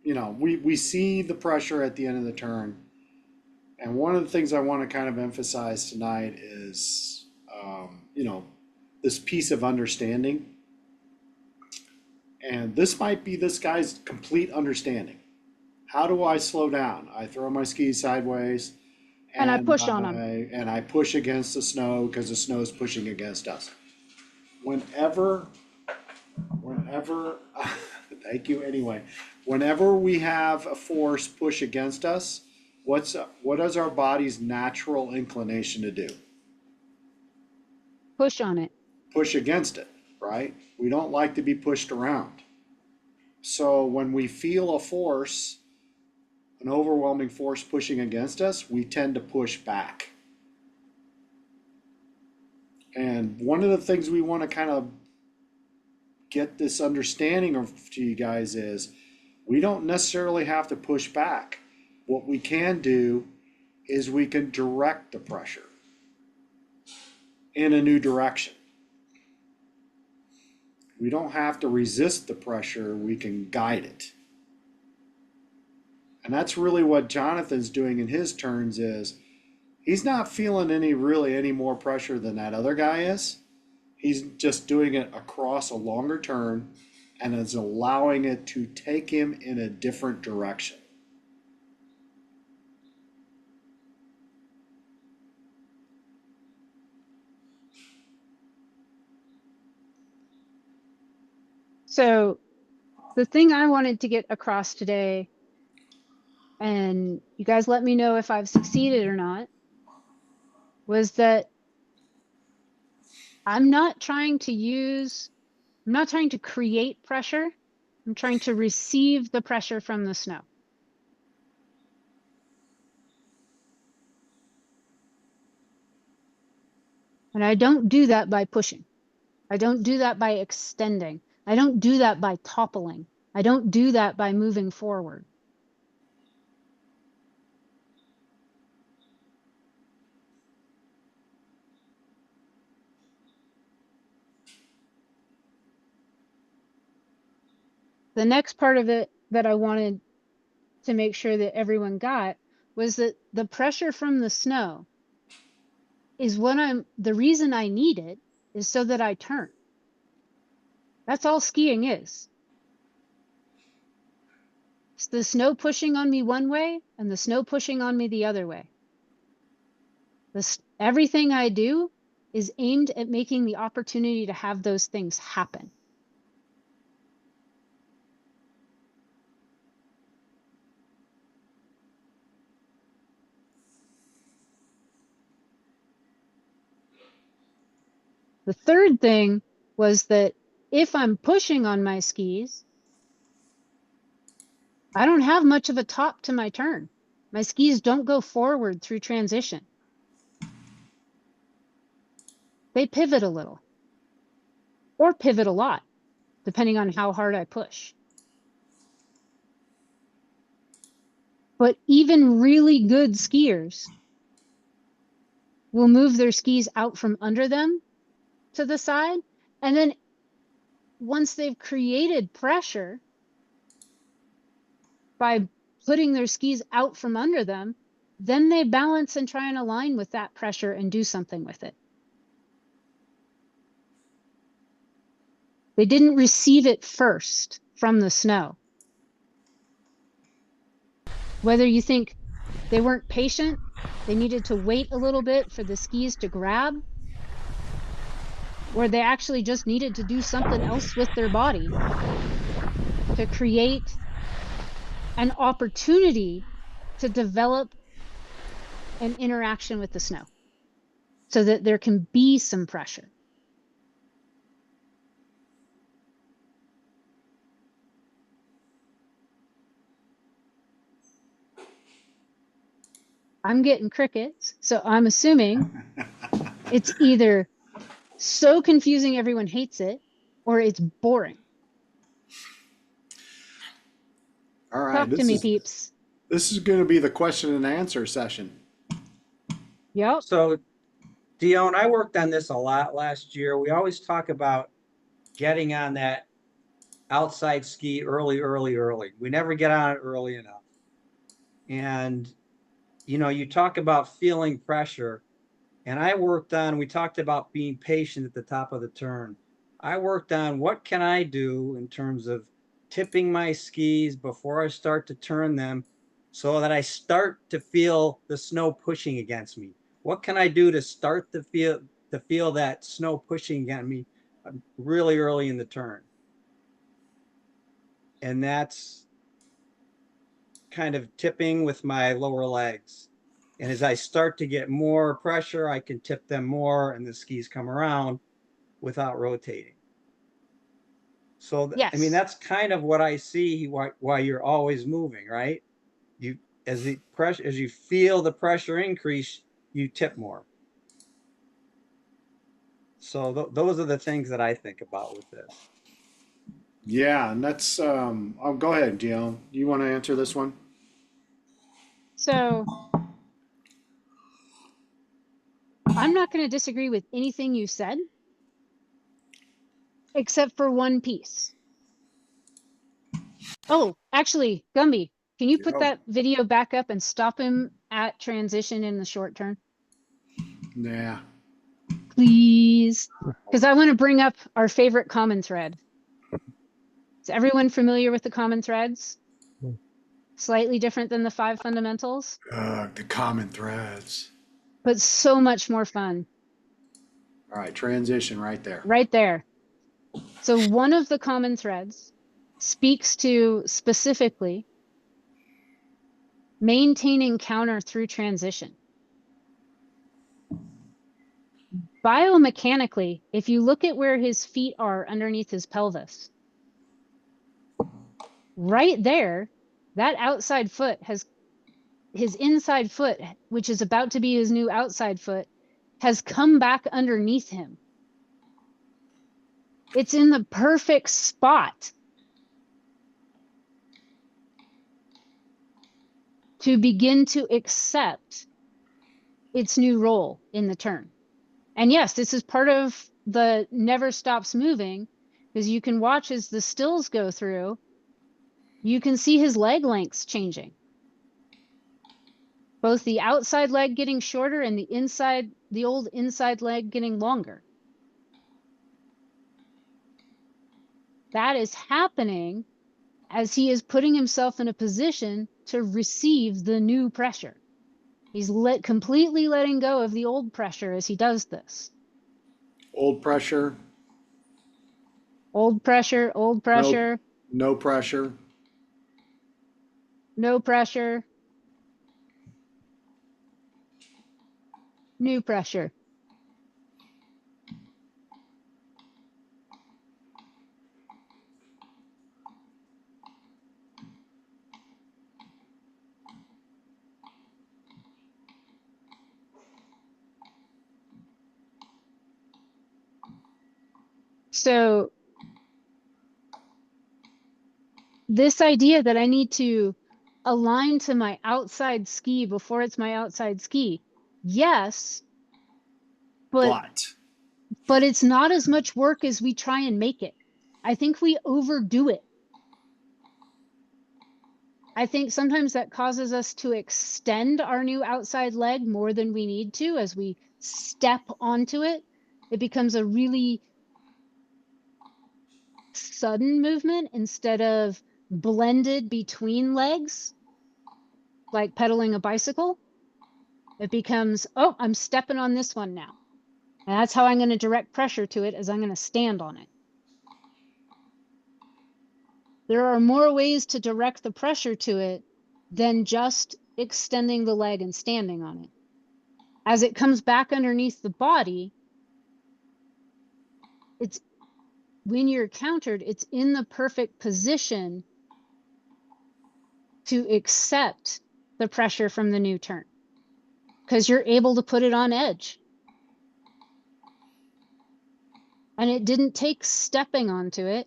you know, we see the pressure at the end of the turn. And one of the things I want to kind of emphasize tonight is, you know, this piece of understanding. And this might be this guy's complete understanding. How do I slow down? I throw my skis sideways And I push on 'em. and I push against the snow because the snow is pushing against us. Whenever, thank you anyway. Whenever we have a force push against us, what is our body's natural inclination to do? Push on it. Push against it, right? We don't like to be pushed around. So when we feel a force, an overwhelming force pushing against us, we tend to push back. And one of the things we want to kind of get this understanding of to you guys is we don't necessarily have to push back. What we can do is we can direct the pressure in a new direction. We don't have to resist the pressure, we can guide it. And that's really what Jonathon's doing in his turns is he's not feeling any more pressure than that other guy is. He's just doing it across a longer turn and is allowing it to take him in a different direction. So the thing I wanted to get across today, and you guys let me know if I've succeeded or not, was that I'm not trying to create pressure. I'm trying to receive the pressure from the snow. And I don't do that by pushing. I don't do that by extending. I don't do that by toppling. I don't do that by moving forward. The next part of it that I wanted to make sure that everyone got was that the pressure from the snow is the reason I need it is so that I turn. That's all skiing is. It's the snow pushing on me one way and the snow pushing on me the other way. Everything I do is aimed at making the opportunity to have those things happen. The third thing was that if I'm pushing on my skis, I don't have much of a top to my turn. My skis don't go forward through transition. They pivot a little or pivot a lot, depending on how hard I push. But even really good skiers will move their skis out from under them to the side. And then once they've created pressure by putting their skis out from under them, then they balance and try and align with that pressure and do something with it. They didn't receive it first from the snow. Whether you think they weren't patient, they needed to wait a little bit for the skis to grab, or they actually just needed to do something else with their body to create an opportunity to develop an interaction with the snow so that there can be some pressure. I'm getting crickets, so I'm assuming it's either so confusing everyone hates it, or it's boring. All right, Talk to me, peeps. This is going to be the question and answer session. Yep. So, Dionne, I worked on this a lot last year. We always talk about getting on that outside ski early. We never get on it early enough. And, you know, you talk about feeling pressure. And we talked about being patient at the top of the turn. I worked on what can I do in terms of tipping my skis before I start to turn them so that I start to feel the snow pushing against me. What can I do to start to feel that snow pushing against me really early in the turn? And that's kind of tipping with my lower legs. And as I start to get more pressure, I can tip them more and the skis come around without rotating. So, I mean, Yes. that's kind of what I see why you're always moving, right? You, as the pressure, as you feel the pressure increase, you tip more. So those are the things that I think about with this. Yeah, and that's oh, go ahead, Dionne. You want to answer this one? So I'm not going to disagree with anything you said, except for one piece. Oh, actually, Gumby, can you put Oh, that video back up and stop him at transition in the short turn, nah. please? Because I want to bring up our favorite common thread. Is everyone familiar with the common threads? Slightly different than the 5 fundamentals, The common threads. but so much more fun. All right, transition right there. Right there. So one of the common threads speaks to specifically maintaining counter through transition. Biomechanically, if you look at where his feet are underneath his pelvis, right there, that outside foot has his inside foot, which is about to be his new outside foot, has come back underneath him. It's in the perfect spot to begin to accept its new role in the turn. And yes, this is part of the never stops moving, because you can watch as the stills go through, you can see his leg lengths changing. Both the outside leg getting shorter and the old inside leg getting longer. That is happening as he is putting himself in a position to receive the new pressure. He's completely letting go of the old pressure as he does this. Old pressure, Old pressure, old pressure, no pressure. no pressure, new pressure. So this idea that I need to align to my outside ski before it's my outside ski, yes, but it's not as much work as we try and make it. I think we overdo it. I think sometimes that causes us to extend our new outside leg more than we need to as we step onto it. It becomes a really sudden movement instead of blended between legs, like pedaling a bicycle. It becomes, oh, I'm stepping on this one now. And that's how I'm going to direct pressure to it, as I'm going to stand on it. There are more ways to direct the pressure to it than just extending the leg and standing on it. As it comes back underneath the body, it's when you're countered, it's in the perfect position to accept the pressure from the new turn, because you're able to put it on edge. And it didn't take stepping onto it.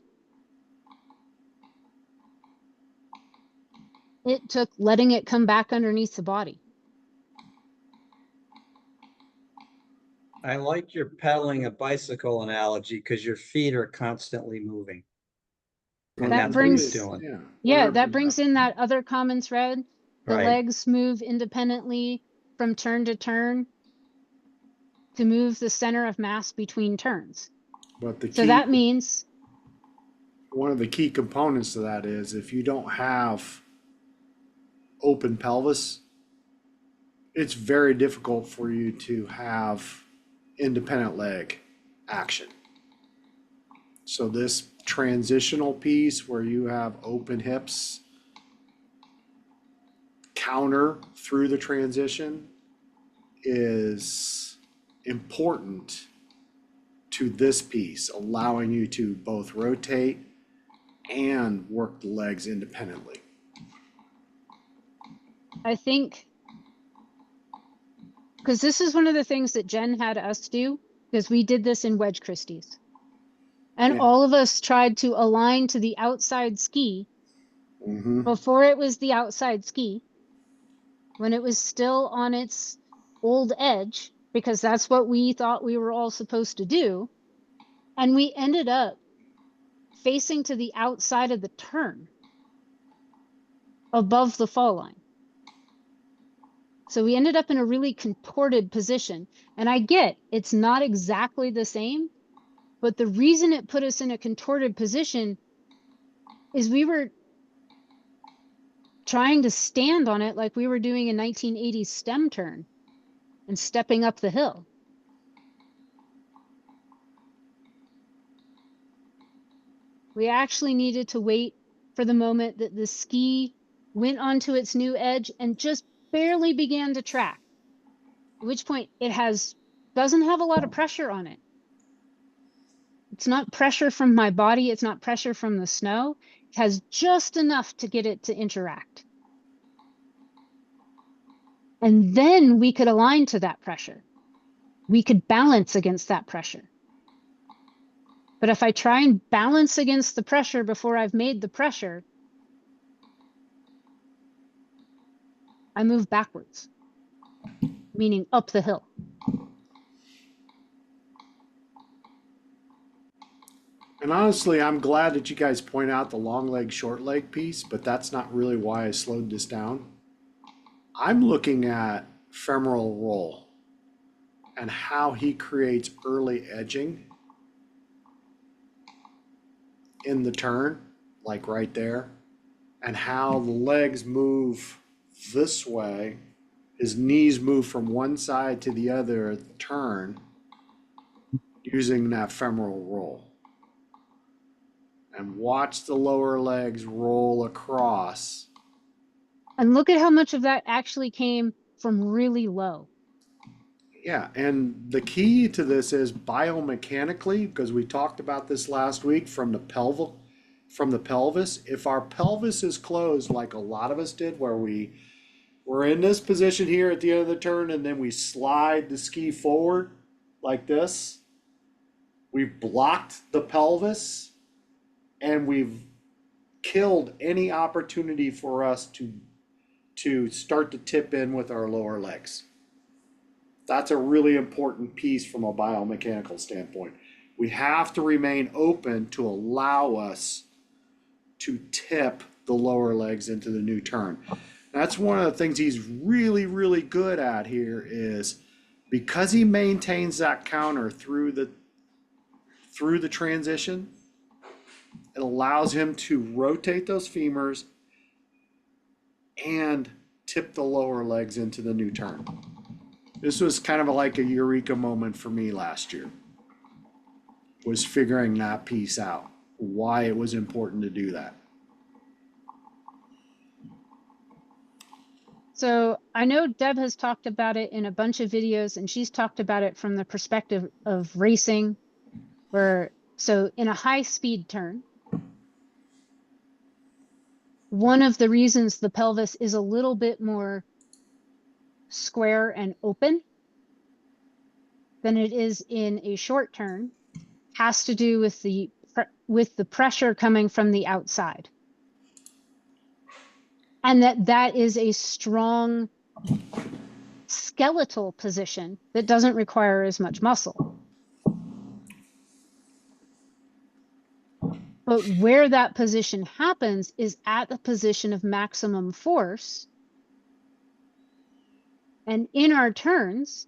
It took letting it come back underneath the body. I like your pedaling a bicycle analogy because your feet are constantly moving. And That that's what he's brings, doing. yeah, that brings in that other common thread. The Right. legs move independently from turn to turn to move the center of mass between turns. But the So key, that means, one of the key components to that is if you don't have open pelvis, it's very difficult for you to have independent leg action. So this transitional piece where you have open hips counter through the transition is important to this piece, allowing you to both rotate and work the legs independently. I think, because this is one of the things that Jen had us do, because we did this in Wedge Christie's. And Yeah. all of us tried to align to the outside ski before it was the outside ski, when it was still on its old edge, because that's what we thought we were all supposed to do. And we ended up facing to the outside of the turn above the fall line. So we ended up in a really contorted position. And I get it's not exactly the same, but the reason it put us in a contorted position is we were trying to stand on it like we were doing a 1980s stem turn and stepping up the hill. We actually needed to wait for the moment that the ski went onto its new edge and just barely began to track, at which point it doesn't have a lot of pressure on it. It's not pressure from my body. It's not pressure from the snow. It has just enough to get it to interact. And then we could align to that pressure. We could balance against that pressure. But if I try and balance against the pressure before I've made the pressure, I move backwards, meaning up the hill. And honestly, I'm glad that you guys point out the long leg, short leg piece, but that's not really why I slowed this down. I'm looking at femoral roll and how he creates early edging in the turn, like right there, and how the legs move this way. His knees move from one side to the other at the turn using that femoral roll. And watch the lower legs roll across. And look at how much of that actually came from really low. Yeah, and the key to this is biomechanically, because we talked about this last week from the pelvis. If our pelvis is closed, like a lot of us did, where we're in this position here at the end of the turn, and then we slide the ski forward like this, we've blocked the pelvis, and we've killed any opportunity for us to start to tip in with our lower legs. That's a really important piece from a biomechanical standpoint. We have to remain open to allow us to tip the lower legs into the new turn. That's one of the things he's really, really good at here, is because he maintains that counter through the transition, it allows him to rotate those femurs and tip the lower legs into the new turn. This was kind of like a eureka moment for me last year, was figuring that piece out, why it was important to do that. So I know Deb has talked about it in a bunch of videos, and she's talked about it from the perspective of racing, so in a high speed turn, one of the reasons the pelvis is a little bit more square and open than it is in a short turn has to do with the pressure coming from the outside. And that is a strong skeletal position that doesn't require as much muscle. But where that position happens is at the position of maximum force. And in our turns,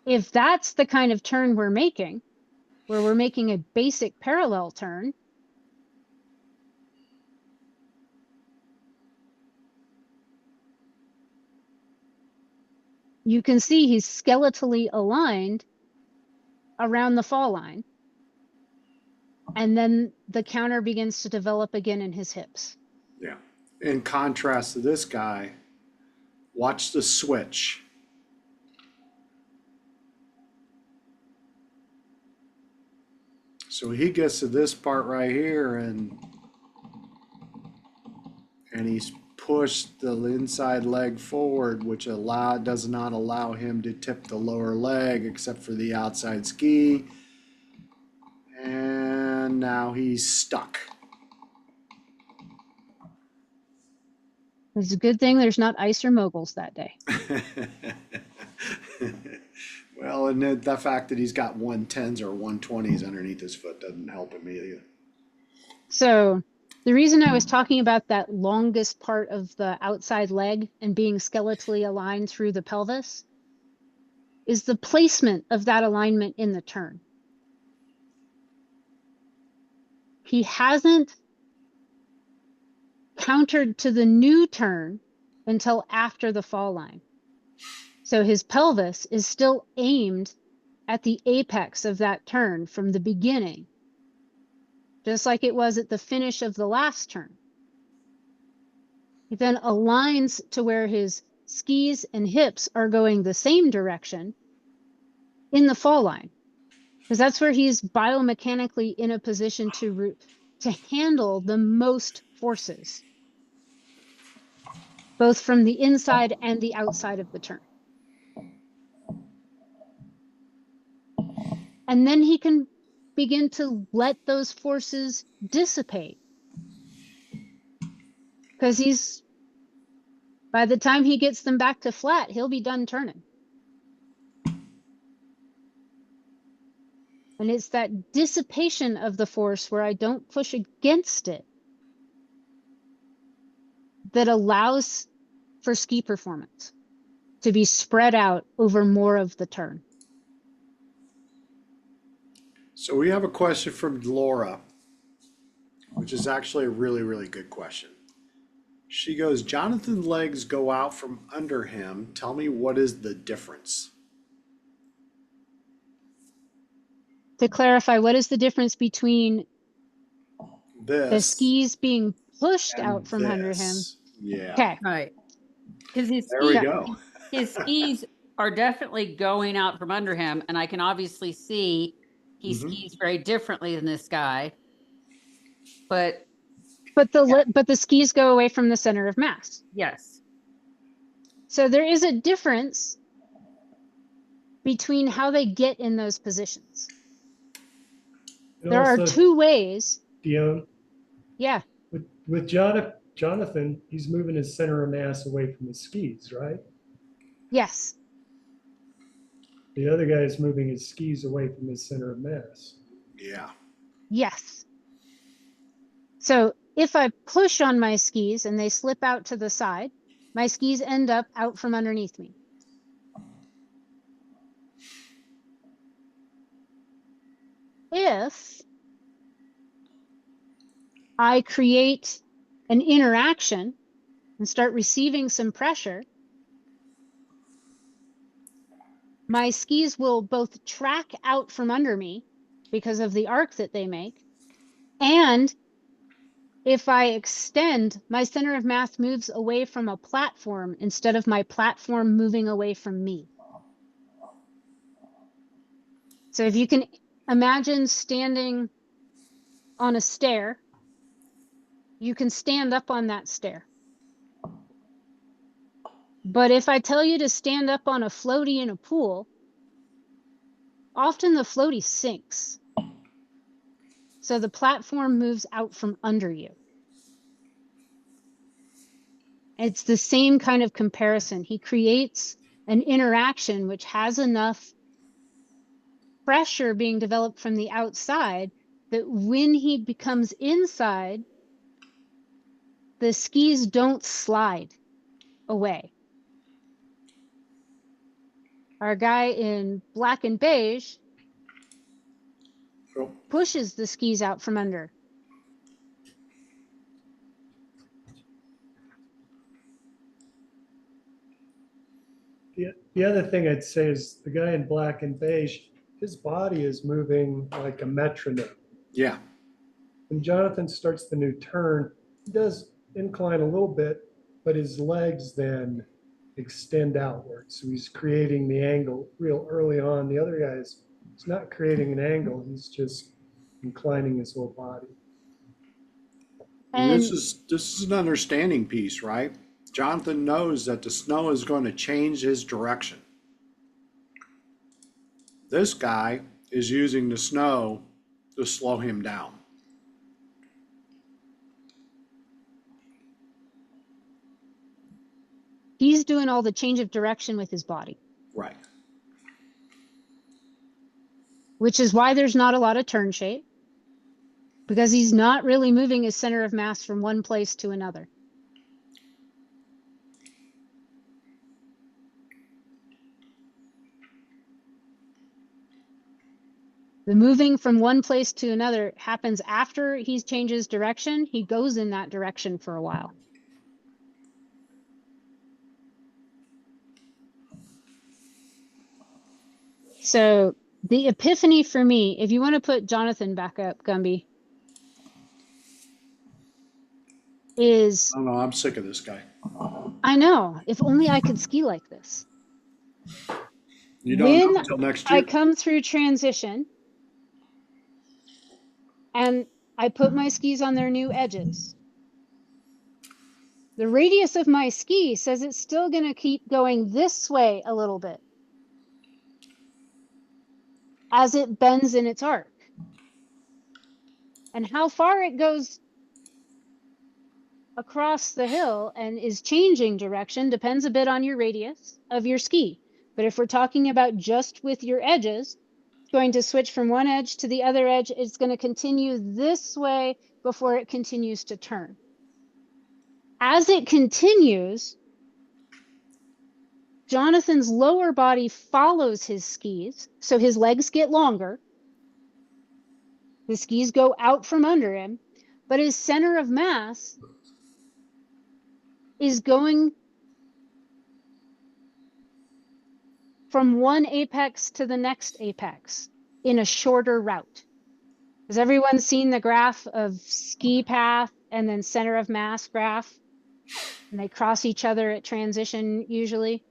if that's the kind of turn we're making, where we're making a basic parallel turn, you can see he's skeletally aligned around the fall line. And then the counter begins to develop again in his hips. Yeah. In contrast to this guy, watch the switch. So he gets to this part right here and he's pushed the inside leg forward, which does not allow him to tip the lower leg except for the outside ski. And now he's stuck. It's a good thing there's not ice or moguls that day. Well, and the fact that he's got 110s or 120s underneath his foot doesn't help him either. So the reason I was talking about that longest part of the outside leg and being skeletally aligned through the pelvis is the placement of that alignment in the turn. He hasn't countered to the new turn until after the fall line. So his pelvis is still aimed at the apex of that turn from the beginning, just like it was at the finish of the last turn. He then aligns to where his skis and hips are going the same direction in the fall line, because that's where he's biomechanically in a position to handle the most forces, both from the inside and the outside of the turn. And then he can begin to let those forces dissipate, because by the time he gets them back to flat, he'll be done turning. And it's that dissipation of the force where I don't push against it that allows for ski performance to be spread out over more of the turn. So we have a question from Laura, which is actually a really, really good question. She goes, Jonathan's legs go out from under him. Tell me, what is the difference? To clarify, what is the difference between the This skis being pushed and out from under him? this. Yeah. Okay. Right. Because There we go. his skis are definitely going out from under him, and I can obviously see he skis very differently than this guy. But the skis go away from the center of mass. yes. So there is a difference between how they get in those positions. And There are also, two ways. Dionne, Yeah. with Jonathan, he's moving his center of mass away from his skis, right? Yes. The other guy is moving his skis away from his center of mass. Yeah. Yes. So if I push on my skis and they slip out to the side, my skis end up out from underneath me. If I create an interaction and start receiving some pressure, my skis will both track out from under me because of the arc that they make. And if I extend, my center of mass moves away from a platform instead of my platform moving away from me. So if you can imagine standing on a stair, you can stand up on that stair. But if I tell you to stand up on a floaty in a pool, often the floaty sinks. So the platform moves out from under you. It's the same kind of comparison. He creates an interaction which has enough pressure being developed from the outside that when he becomes inside, the skis don't slide away. Our guy in black and beige Oh, pushes the skis out from under. The other thing I'd say is the guy in black and beige, his body is moving like a metronome. yeah. When Jonathan starts the new turn, he does incline a little bit, but his legs then extend outward. So he's creating the angle real early on. The other guy is not creating an angle. He's just inclining his whole body. And And this is an understanding piece, right? Jonathan knows that the snow is going to change his direction. This guy is using the snow to slow him down. he's doing all the change of direction with his body, Right. which is why there's not a lot of turn shape, because he's not really moving his center of mass from one place to another. The moving from one place to another happens after he changes direction. He goes in that direction for a while. So the epiphany for me, if you want to put Jonathan back up, Gumby, is I don't know. I'm sick of this guy. I know, if only I could ski like this. You don't When know until next I year. come through transition and I put my skis on their new edges, the radius of my ski says it's still going to keep going this way a little bit as it bends in its arc. And how far it goes across the hill and is changing direction depends a bit on your radius of your ski. But if we're talking about just with your edges, it's going to switch from one edge to the other edge. It's going to continue this way before it continues to turn. As it continues, Jonathan's lower body follows his skis, so his legs get longer. The skis go out from under him, but his center of mass is going from one apex to the next apex in a shorter route. Has everyone seen the graph of ski path and then center of mass graph? And they cross each other at transition usually.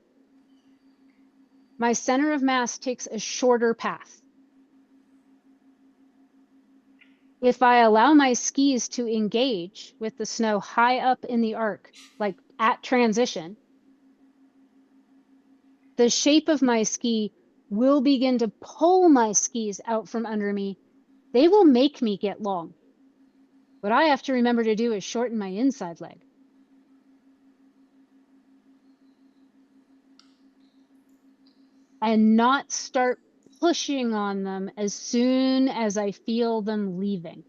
My center of mass takes a shorter path. If I allow my skis to engage with the snow high up in the arc, like at transition, the shape of my ski will begin to pull my skis out from under me. They will make me get long. What I have to remember to do is shorten my inside leg. And not start pushing on them as soon as I feel them leaving.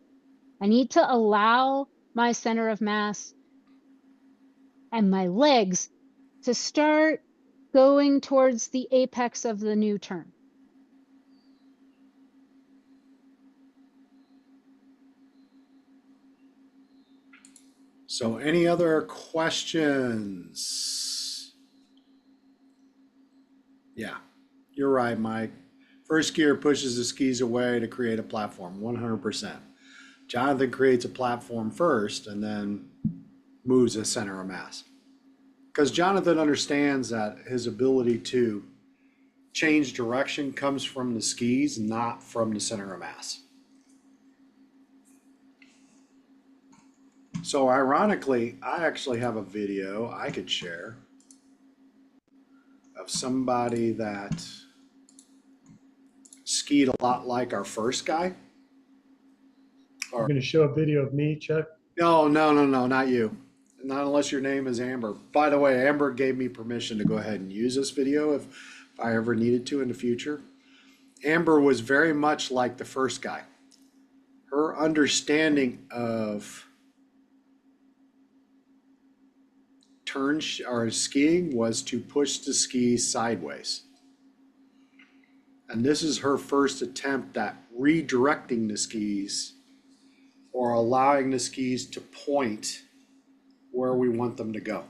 I need to allow my center of mass and my legs to start going towards the apex of the new turn. So any other questions? Yeah, you're right, Mike. First gear pushes the skis away to create a platform, 100%. Jonathan creates a platform first and then moves a center of mass. Because Jonathan understands that his ability to change direction comes from the skis, not from the center of mass. So ironically, I actually have a video I could share of somebody that skied a lot like our first guy. You're going to show a video of me, Chuck? No, not you. Not unless your name is Amber. By the way, Amber gave me permission to go ahead and use this video if I ever needed to in the future. Amber was very much like the first guy. Her understanding of turn or skiing was to push the skis sideways. And this is her first attempt at redirecting the skis or allowing the skis to point where we want them to go.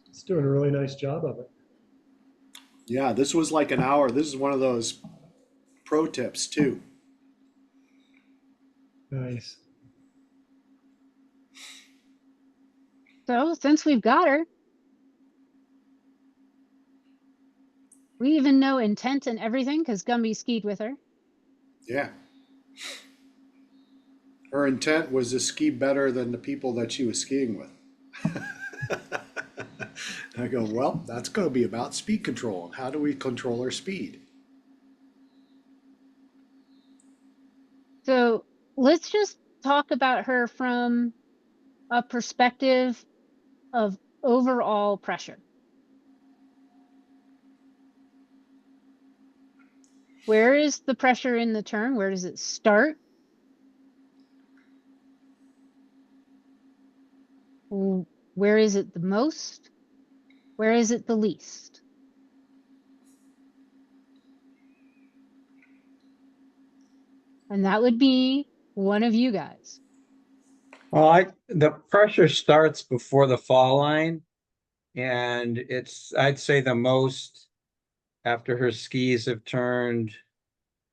It's doing a really nice job of it. Yeah, this was like an hour. This is one of those pro tips too. Nice. So since we've got her, we even know intent and everything because Gumby skied with her. Yeah. Her intent was to ski better than the people that she was skiing with. I go, well, that's going to be about speed control. And how do we control our speed? So let's just talk about her from a perspective of overall pressure. Where is the pressure in the turn? Where does it start? Where is it the most? Where is it the least? And that would be one of you guys. Well, the pressure starts before the fall line, and I'd say the most after her skis have turned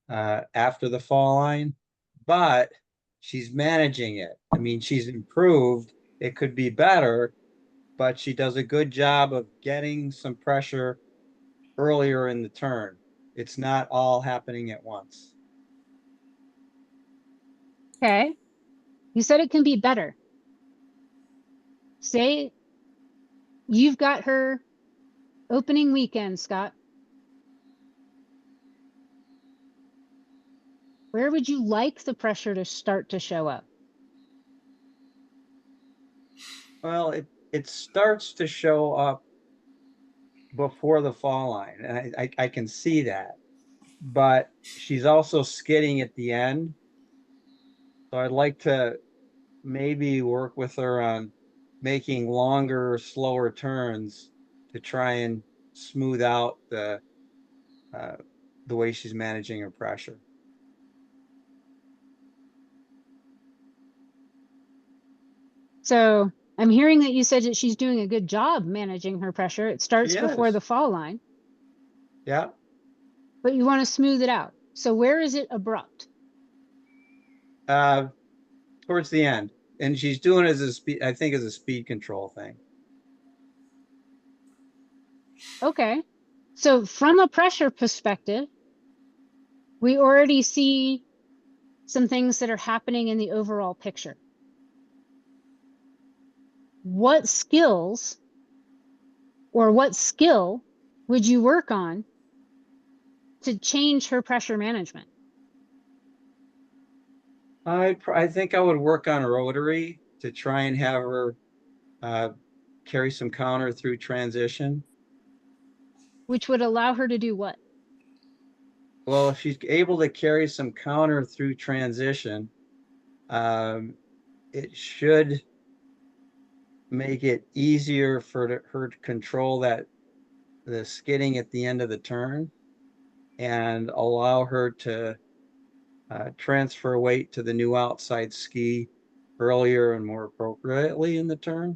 after the fall line, but she's managing it. I mean, she's improved. It could be better, but she does a good job of getting some pressure earlier in the turn. It's not all happening at once. Okay. You said it can be better. Say you've got her opening weekend, Scott. Where would you like the pressure to start to show up? Well, it starts to show up before the fall line, and I can see that. But she's also skidding at the end. So I'd like to maybe work with her on making longer, slower turns to try and smooth out the way she's managing her pressure. So I'm hearing that you said that she's doing a good job managing her pressure. It starts She before is. the fall line, Yeah. but you want to smooth it out. So where is it abrupt? Towards the end. And she's doing it as a speed, I think, as a speed control thing. Okay. So from a pressure perspective, we already see some things that are happening in the overall picture. What skills or what skill would you work on to change her pressure management? I think I would work on rotary to try and have her carry some counter through transition. Which would allow her to do what? Well, if she's able to carry some counter through transition, it should make it easier for her to control the skidding at the end of the turn and allow her to transfer weight to the new outside ski earlier and more appropriately in the turn.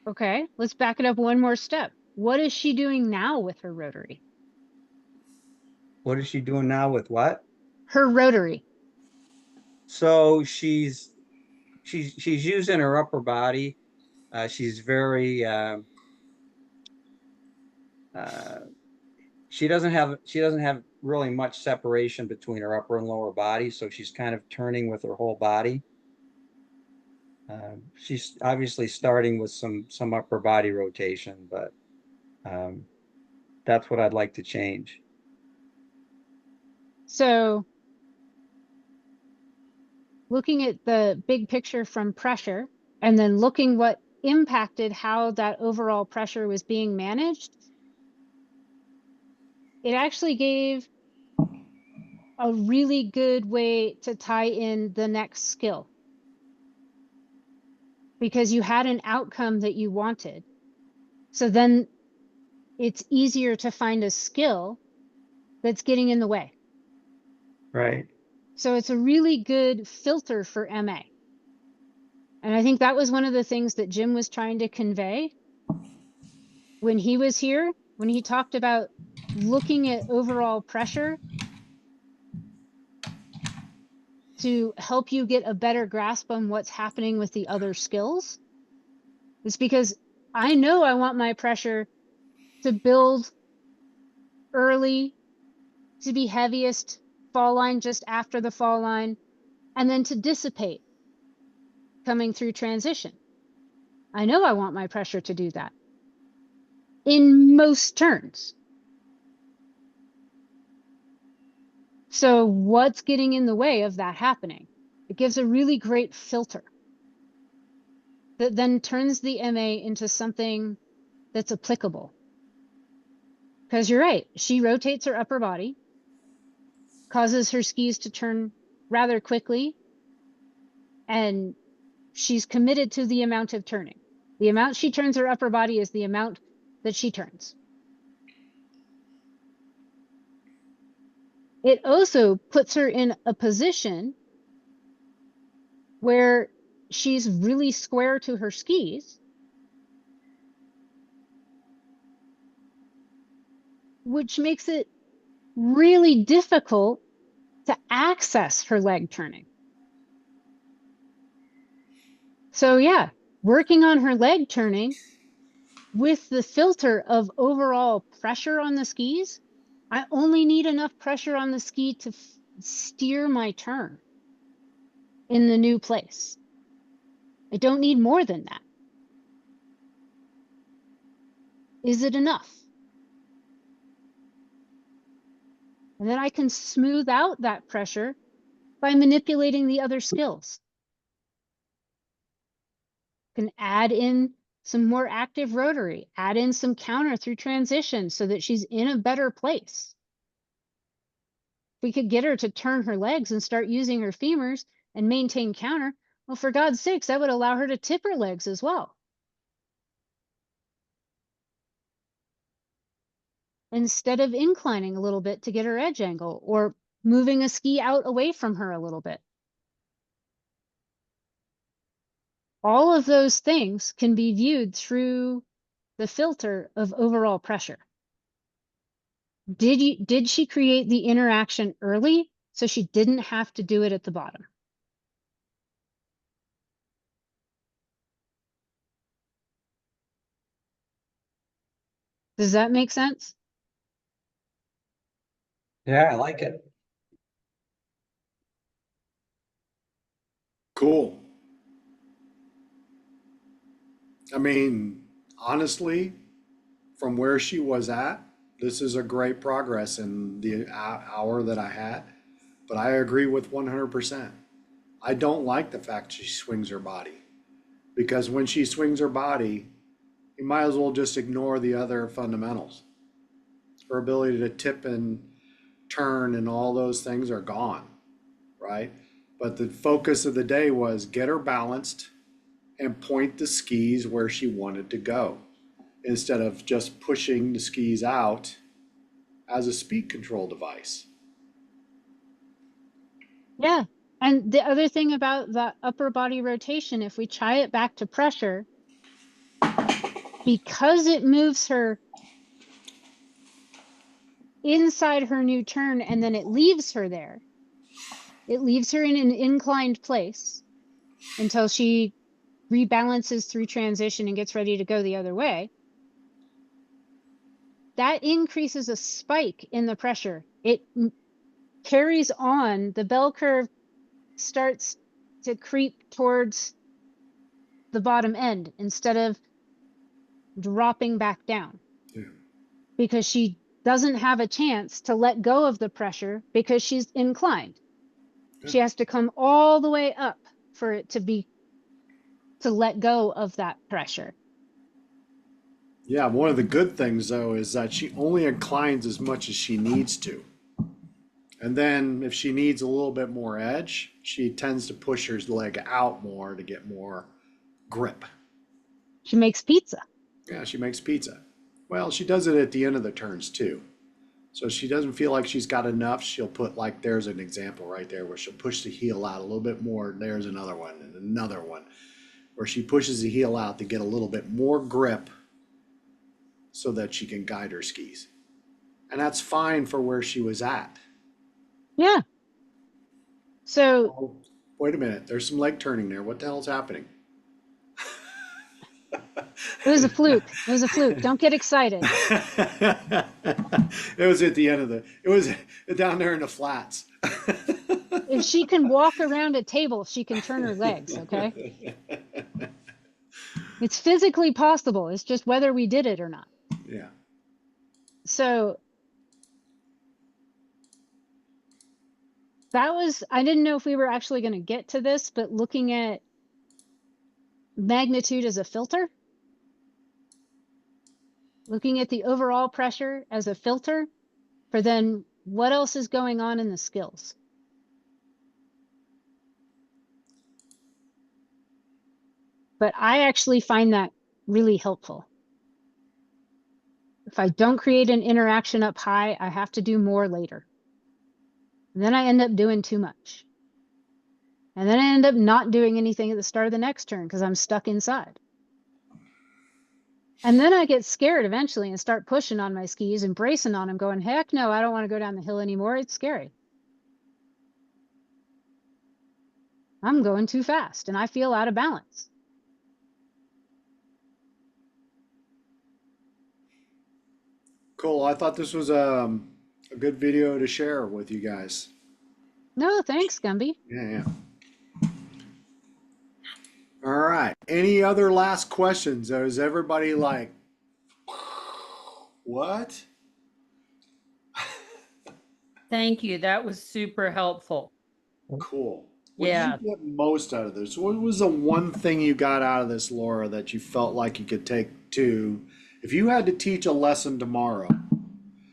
Okay, let's back it up one more step. What is she doing now with her rotary? What is she doing now with what? Her rotary. So she's using her upper body. She's very she doesn't have really much separation between her upper and lower body, so she's kind of turning with her whole body. She's obviously starting with some upper body rotation, but that's what I'd like to change. So looking at the big picture from pressure and then looking what impacted how that overall pressure was being managed, it actually gave a really good way to tie in the next skill because you had an outcome that you wanted. So then it's easier to find a skill that's getting in the way. Right. So it's a really good filter for MA. And I think that was one of the things that Jim was trying to convey when he was here, when he talked about looking at overall pressure to help you get a better grasp on what's happening with the other skills. It's because I know I want my pressure to build early, to be heaviest fall line just after the fall line, and then to dissipate coming through transition. I know I want my pressure to do that in most turns. So what's getting in the way of that happening? It gives a really great filter that then turns the MA into something that's applicable. Because you're right, she rotates her upper body, causes her skis to turn rather quickly, and she's committed to the amount of turning. The amount she turns her upper body is the amount that she turns. It also puts her in a position where she's really square to her skis, which makes it really difficult to access her leg turning. So yeah, working on her leg turning with the filter of overall pressure on the skis, I only need enough pressure on the ski to steer my turn in the new place. I don't need more than that. Is it enough? And then I can smooth out that pressure by manipulating the other skills. Can add in some more active rotary, add in some counter through transition so that she's in a better place. We could get her to turn her legs and start using her femurs and maintain counter. Well, for God's sakes, that would allow her to tip her legs as well. Instead of inclining a little bit to get her edge angle or moving a ski out away from her a little bit. All of those things can be viewed through the filter of overall pressure. Did she create the interaction early so she didn't have to do it at the bottom? Does that make sense? Yeah, I like it. Cool. I mean, honestly, from where she was at, this is a great progress in the hour that I had. But I agree with 100%. I don't like the fact she swings her body, because when she swings her body, you might as well just ignore the other fundamentals. Her ability to tip and turn and all those things are gone, right? But the focus of the day was get her balanced and point the skis where she wanted to go, instead of just pushing the skis out as a speed control device. Yeah. And the other thing about the upper body rotation, if we tie it back to pressure, because it moves her inside her new turn and then it leaves her there, it leaves her in an inclined place until she rebalances through transition and gets ready to go the other way. That increases a spike in the pressure. It carries on, the bell curve starts to creep towards the bottom end instead of dropping back down. Yeah. Because she doesn't have a chance to let go of the pressure because she's inclined. Yeah. She has to come all the way up for it to let go of that pressure. Yeah, one of the good things though is that she only inclines as much as she needs to. And then if she needs a little bit more edge, she tends to push her leg out more to get more grip. She makes pizza. Yeah, she makes pizza. Well, she does it at the end of the turns too. So she doesn't feel like she's got enough. She'll put, like, there's an example right there where she'll push the heel out a little bit more. There's another one and another one where she pushes the heel out to get a little bit more grip so that she can guide her skis. And that's fine for where she was at. Yeah. So Oh, wait a minute. There's some leg turning there. What the hell's happening? it was a fluke. It was a fluke. Don't get excited. It was at the end of it was down there in the flats. If she can walk around a table, she can turn her legs, okay? It's physically possible. It's just whether we did it or not. Yeah. So that was, I didn't know if we were actually going to get to this, but looking at magnitude as a filter, looking at the overall pressure as a filter for then what else is going on in the skills. But I actually find that really helpful. If I don't create an interaction up high, I have to do more later. And then I end up doing too much. And then I end up not doing anything at the start of the next turn because I'm stuck inside. And then I get scared eventually and start pushing on my skis and bracing on them, going, heck no, I don't want to go down the hill anymore. It's scary. I'm going too fast and I feel out of balance. Cool. I thought this was a good video to share with you guys. No, thanks, Gumby. Yeah. All right. Any other last questions? Or is everybody like, what? Thank you. That was super helpful. Cool. What Yeah. did you get most out of this? What was the one thing you got out of this, Laura, that you felt like you could take to, if you had to teach a lesson tomorrow,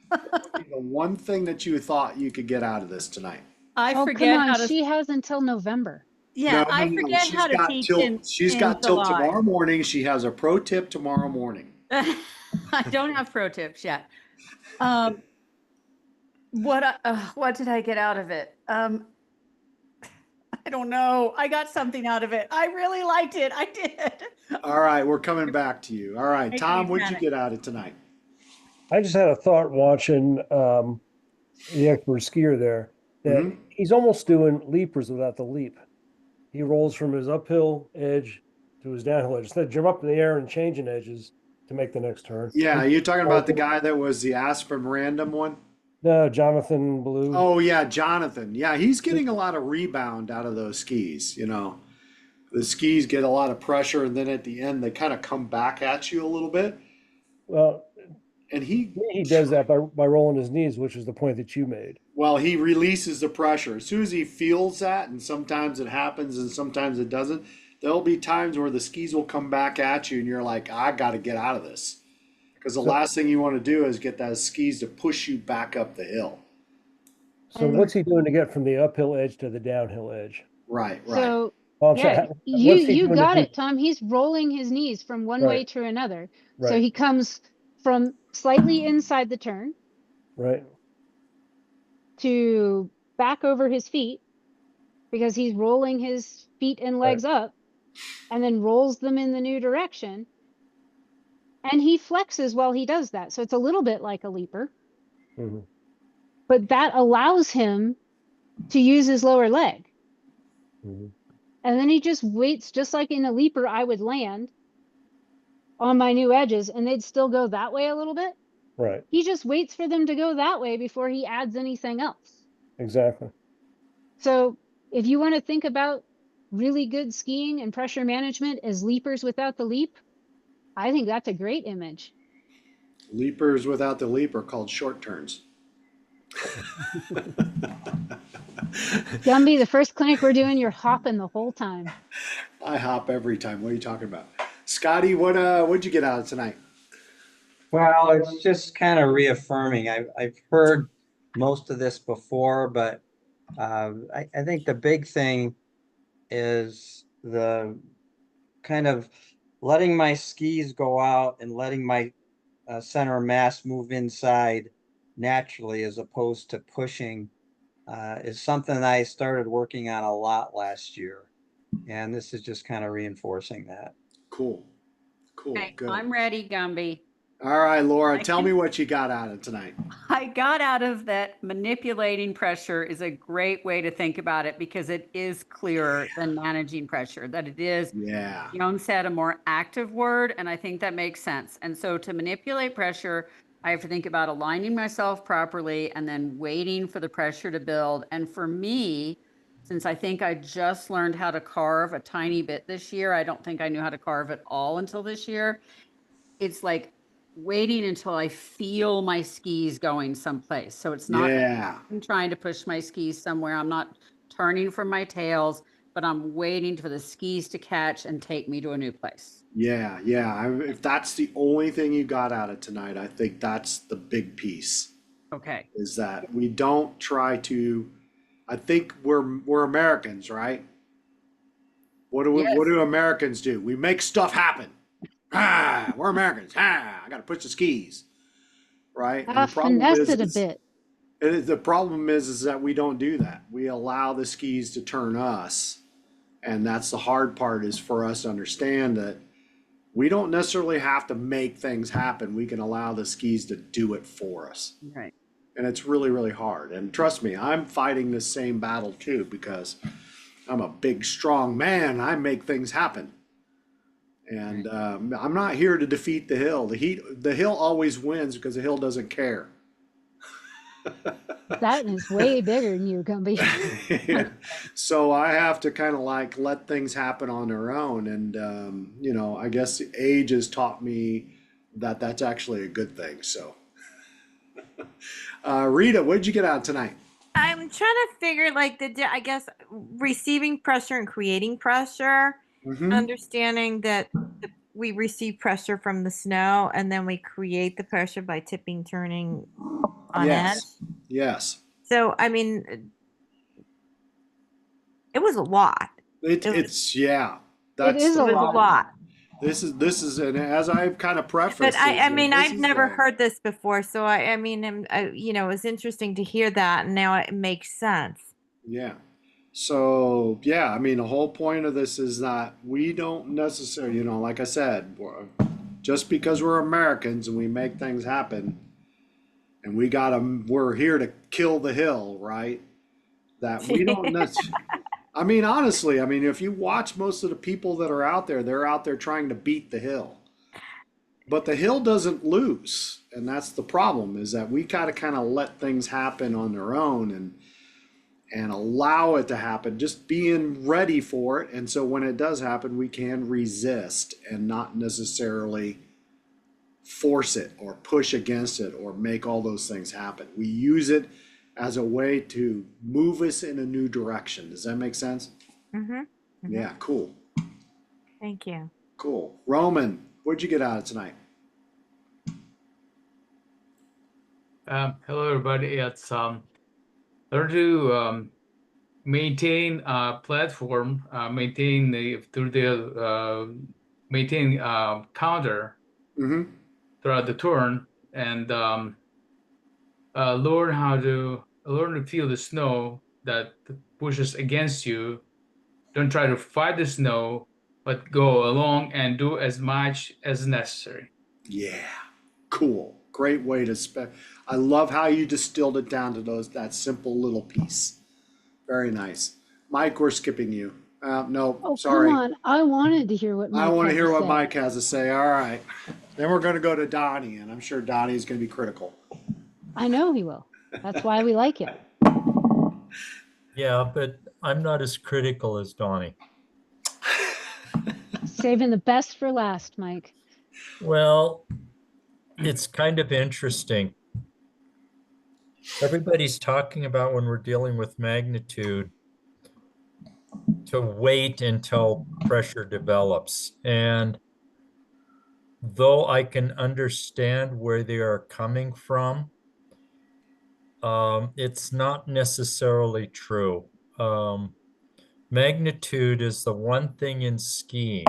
what would be the one thing that you thought you could get out of this tonight? I Oh, forget come how on. to. She has until November. Yeah, I No. forget how to teach She's in got till July. tomorrow morning. She has a pro tip tomorrow morning. I don't have pro tips yet. What did I get out of it? I don't know. I got something out of it. I really liked it. I did. All right, we're coming back to you. All right, Make Tom, me what'd you panic. get out of tonight? I just had a thought watching the expert skier there that Mhm. he's almost doing leapers without the leap. He rolls from his uphill edge to his downhill edge. Instead of jump up in the air and changing edges to make the next turn. Yeah, you're talking about the guy that was the Aspen random one? No, Jonathon Ballou. Oh yeah, Jonathan. Yeah, he's getting a lot of rebound out of those skis, you know. The skis get a lot of pressure and then at the end they kind of come back at you a little bit. Well, And he does that by rolling his knees, which is the point that you made. well, he releases the pressure. As soon as he feels that, and sometimes it happens and sometimes it doesn't, there'll be times where the skis will come back at you and you're like, I got to get out of this. Because the last thing you want to do is get those skis to push you back up the hill. So what's he doing to get from the uphill edge to the downhill edge? Right. So Well, yeah, what's he you doing got to it, Tom. He's rolling his knees from one way Right. to another. So Right. he comes from slightly inside the turn Right. to back over his feet because he's rolling his feet and legs up and then rolls them in the new direction. And he flexes while he does that. So it's a little bit like a leaper, Mhm. but that allows him to use his lower leg. Mhm. And then he just waits, just like in a leaper, I would land on my new edges and they'd still go that way a little bit. Right. He just waits for them to go that way before he adds anything else. Exactly. So if you want to think about really good skiing and pressure management as leapers without the leap, I think that's a great image. Leapers without the leap are called short turns. Gumby, the first clinic we're doing, you're hopping the whole time. I hop every time. What are you talking about? Scotty, what'd you get out of tonight? Well, it's just kind of reaffirming. I've heard most of this before, but I think the big thing is the kind of letting my skis go out and letting my center of mass move inside naturally as opposed to pushing is something I started working on a lot last year. And this is just kind of reinforcing that. Cool. Cool. Okay, Good. I'm ready, Gumby. All right, Laura, I tell me can- what you got out of tonight. I got out of that manipulating pressure is a great way to think about it because it is clearer than managing pressure, that it is, Yeah. Dionne said, a more active word, and I think that makes sense. And so to manipulate pressure, I have to think about aligning myself properly and then waiting for the pressure to build. And for me, since I think I just learned how to carve a tiny bit this year, I don't think I knew how to carve at all until this year. It's like waiting until I feel my skis going someplace. So it's not Yeah. I'm trying to push my skis somewhere. I'm not turning from my tails, but I'm waiting for the skis to catch and take me to a new place. Yeah. Yeah. If that's the only thing you got out of tonight, I think that's the big piece. Okay. Is that we don't try to. I think we're Americans, right? What do Americans do? We make stuff happen. We're Americans. I got to push the skis, right? And the problem Finesse it a bit. the problem is that we don't do that. We allow the skis to turn us, and that's the hard part. Is for us to understand that we don't necessarily have to make things happen. We can allow the skis to do it for us. Right. And it's really, really hard. And trust me, I'm fighting this same battle too, because I'm a big, strong man. I make things happen. And I'm not here to defeat the hill. The hill always wins because the hill doesn't care. That is way bigger than you, Gumby. So I have to kind of like let things happen on their own. And, I guess age has taught me that that's actually a good thing. So, Rita, what did you get out tonight? I'm trying to figure like I guess receiving pressure and creating pressure, understanding that we receive pressure from the snow and then we create the pressure by tipping, turning on edge. Yes. So, I mean, it was a lot. It is a lot. This is, and as I've kind of prefaced, But I've never heard this before, so it was interesting to hear that, and now it makes sense. Yeah. So yeah, the whole point of this is that we don't necessarily, like I said, just because we're Americans and we make things happen, and we're here to kill the hill, right? That we don't necessarily. Honestly, if you watch most of the people that are out there, they're out there trying to beat the hill. But the hill doesn't lose. And that's the problem, is that we gotta kind of let things happen on their own and allow it to happen, just being ready for it. And so when it does happen, we can resist and not necessarily force it or push against it or make all those things happen. We use it as a way to move us in a new direction. Does that make sense? Yeah, cool. Thank you. Cool. Roman, what'd you get out of tonight? Hello, everybody. It's learn to maintain platform, maintain counter throughout the turn, and learn to feel the snow that pushes against you. Don't try to fight the snow, but go along and do as much as necessary. Yeah, cool. Great way to I love how you distilled it down to that simple little piece. Very nice. Mike, we're skipping you. No, sorry. Come on. I wanted to hear what Mike I want to had hear what say. Mike has to say. All right. Then we're going to go to Donnie, and I'm sure Donnie's going to be critical. I know he will. That's why we like him. Yeah, but I'm not as critical as Donnie. Saving the best for last, Mike. Well, it's kind of interesting. Everybody's talking about, when we're dealing with magnitude, to wait until pressure develops. And though I can understand where they are coming from, it's not necessarily true. Magnitude is the one thing in skiing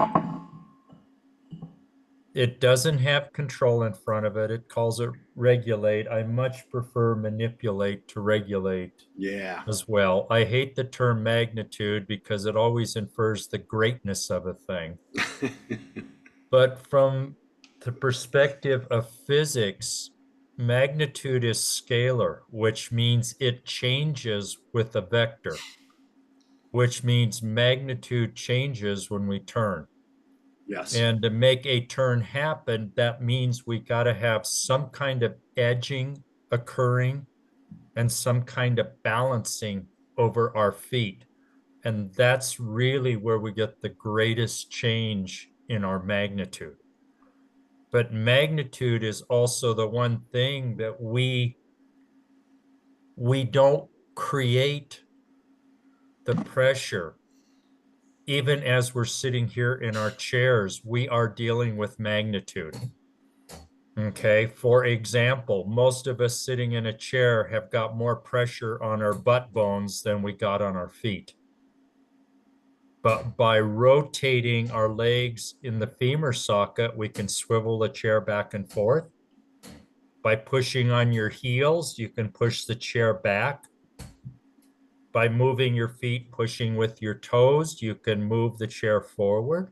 It doesn't have control in front of it. It calls it regulate. I much prefer manipulate to regulate Yeah. as well. I hate the term magnitude because it always infers the greatness of a thing. But from the perspective of physics, magnitude is scalar, which means it changes with a vector, which means magnitude changes when we turn. Yes. And to make a turn happen, that means we got to have some kind of edging occurring and some kind of balancing over our feet. And that's really where we get the greatest change in our magnitude. But magnitude is also the one thing that we don't create the pressure. Even as we're sitting here in our chairs, we are dealing with magnitude. Okay, for example, most of us sitting in a chair have got more pressure on our butt bones than we got on our feet. But by rotating our legs in the femur socket, we can swivel the chair back and forth. By pushing on your heels, you can push the chair back. By moving your feet, pushing with your toes, you can move the chair forward.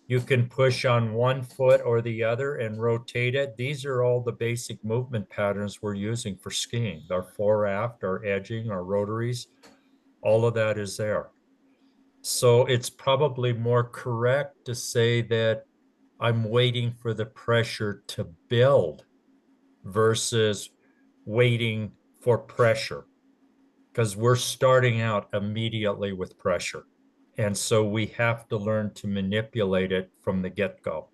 You can push on one foot or the other and rotate it. These are all the basic movement patterns we're using for skiing. Our fore aft, our edging, our rotaries, all of that is there. So it's probably more correct to say that I'm waiting for the pressure to build versus waiting for pressure, because we're starting out immediately with pressure. And so we have to learn to manipulate it from the get-go.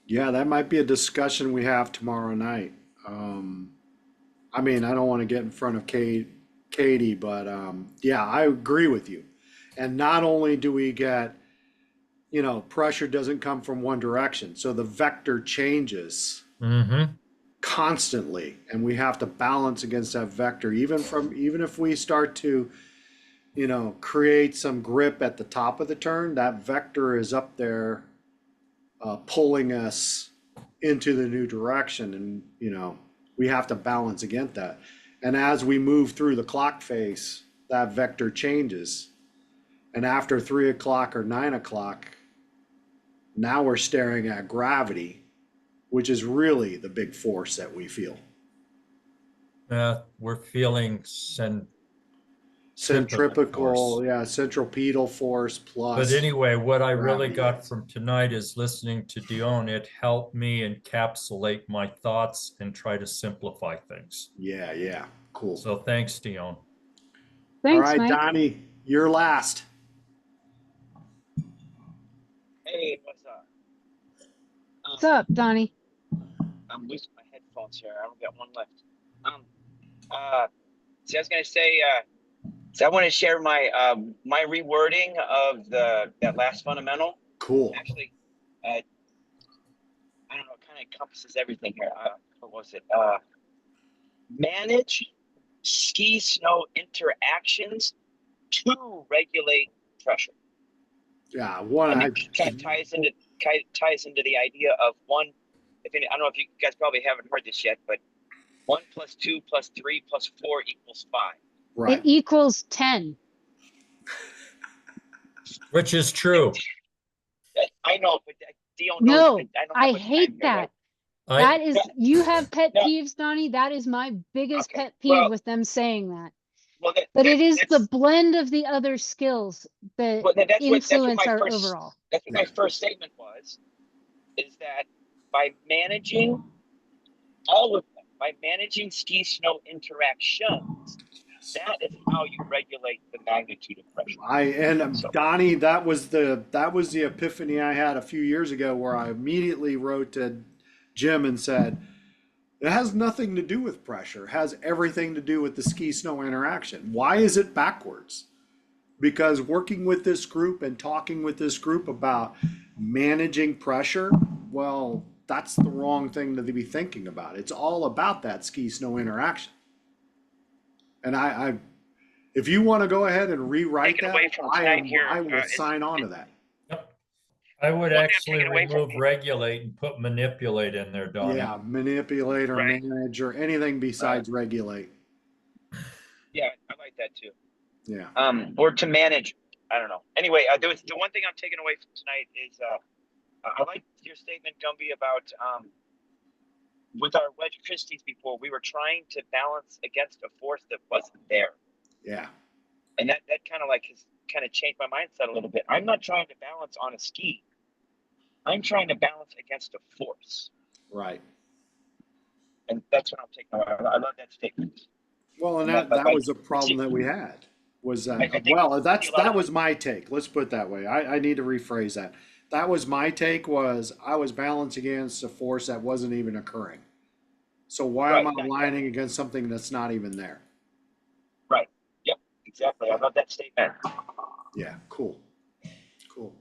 Yeah, that might be a discussion we have tomorrow night. I mean, I don't want to get in front of Katie, but yeah, I agree with you. And not only do we get, pressure doesn't come from one direction, so the vector changes constantly, and we have to balance against that vector. Even if we start to, create some grip at the top of the turn, that vector is up there, pulling us into the new direction, and we have to balance against that. And as we move through the clock face, that vector changes. And after 3 o'clock or 9 o'clock, now we're staring at gravity, which is really the big force that we feel. We're feeling Centripetal, yeah, centripetal force plus. But anyway, what I really gravity. got from tonight is listening to Dionne. It helped me encapsulate my thoughts and try to simplify things. Yeah, cool. So thanks, Dionne. Thanks, All right, Mike. Donnie, you're last. Hey, what's up? What's up, Donnie? I'm losing my headphones here. I only got one left. See, I was gonna say, so I want to share my my rewording of that last fundamental. Cool. Actually, I don't know, it kind of encompasses everything here. What was it? Manage ski snow interactions to regulate pressure. Yeah, And it kind of ties into the idea of one. I don't know if you guys probably haven't heard this yet, but 1 + 2 + 3 + 4 = 5. right. It equals 10. Which is true. I know, but Dionne knows. No, I don't I have much hate time here, that. I, That is, you have pet No. peeves, Donnie. That is my biggest Okay, pet peeve well- with them saying that. Well, But it is the that's- blend of the other skills that well, that's what influence my our first- overall. That's what my first statement was, is that by managing all of them, by managing ski snow interactions, that is how you regulate the magnitude of pressure. Donnie, that was the epiphany I had a few years ago, where I immediately wrote to Jim and said, it has nothing to do with pressure. It has everything to do with the ski snow interaction. Why is it backwards? Because working with this group and talking with this group about managing pressure, well, that's the wrong thing to be thinking about. It's all about that ski snow interaction. And I if you want to go ahead and rewrite Taken that, away from tonight here, I will sign on to that. I would One thing I'm actually taking away from remove regulate and put manipulate in there, Donnie. Yeah, manipulate or Right. manage or anything besides regulate. Yeah, I like that too. Yeah. Or to manage. I don't know. Anyway, there was the one thing I'm taking away from tonight is I like your statement, Gumby, about with our wedge Christies before, we were trying to balance against a force that wasn't there. Yeah. And that kind of like has kind of changed my mindset a little bit. I'm not trying to balance on a ski. I'm trying to balance against a force. Right. And that's what I'm taking away. I love that statement. Well, and And that was a problem that we had. Was I that think well? we That see a lot of was my take. Let's put it that way. I need to rephrase that. That was my take. Was I was balancing against a force that wasn't even occurring. So why am I Right, aligning against something that's not even there? Right. Yep. Exactly. I love that statement. Yeah. Cool. Cool.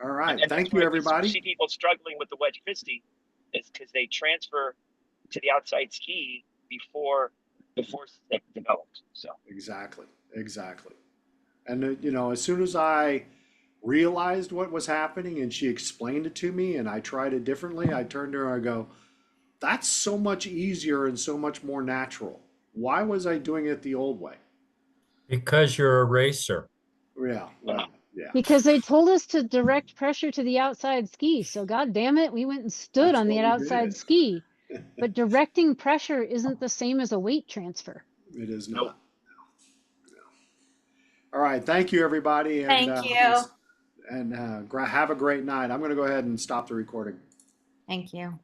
All right. And Thank that's you, why everybody. we see people struggling with the wedge Christie is because they transfer to the outside ski before the force that developed. So Exactly. Exactly. And as soon as I realized what was happening and she explained it to me and I tried it differently, I turned to her and I go, that's so much easier and so much more natural. Why was I doing it the old way? Because you're a racer. Yeah. Well, yeah. Because they told us to direct pressure to the outside ski. So God damn it, we went and stood That's on the what we outside did. ski. But directing pressure isn't the same as a weight transfer. It is Nope. not. No. All right. Thank you, everybody. And, Thank you. and have a great night. I'm going to go ahead and stop the recording. Thank you.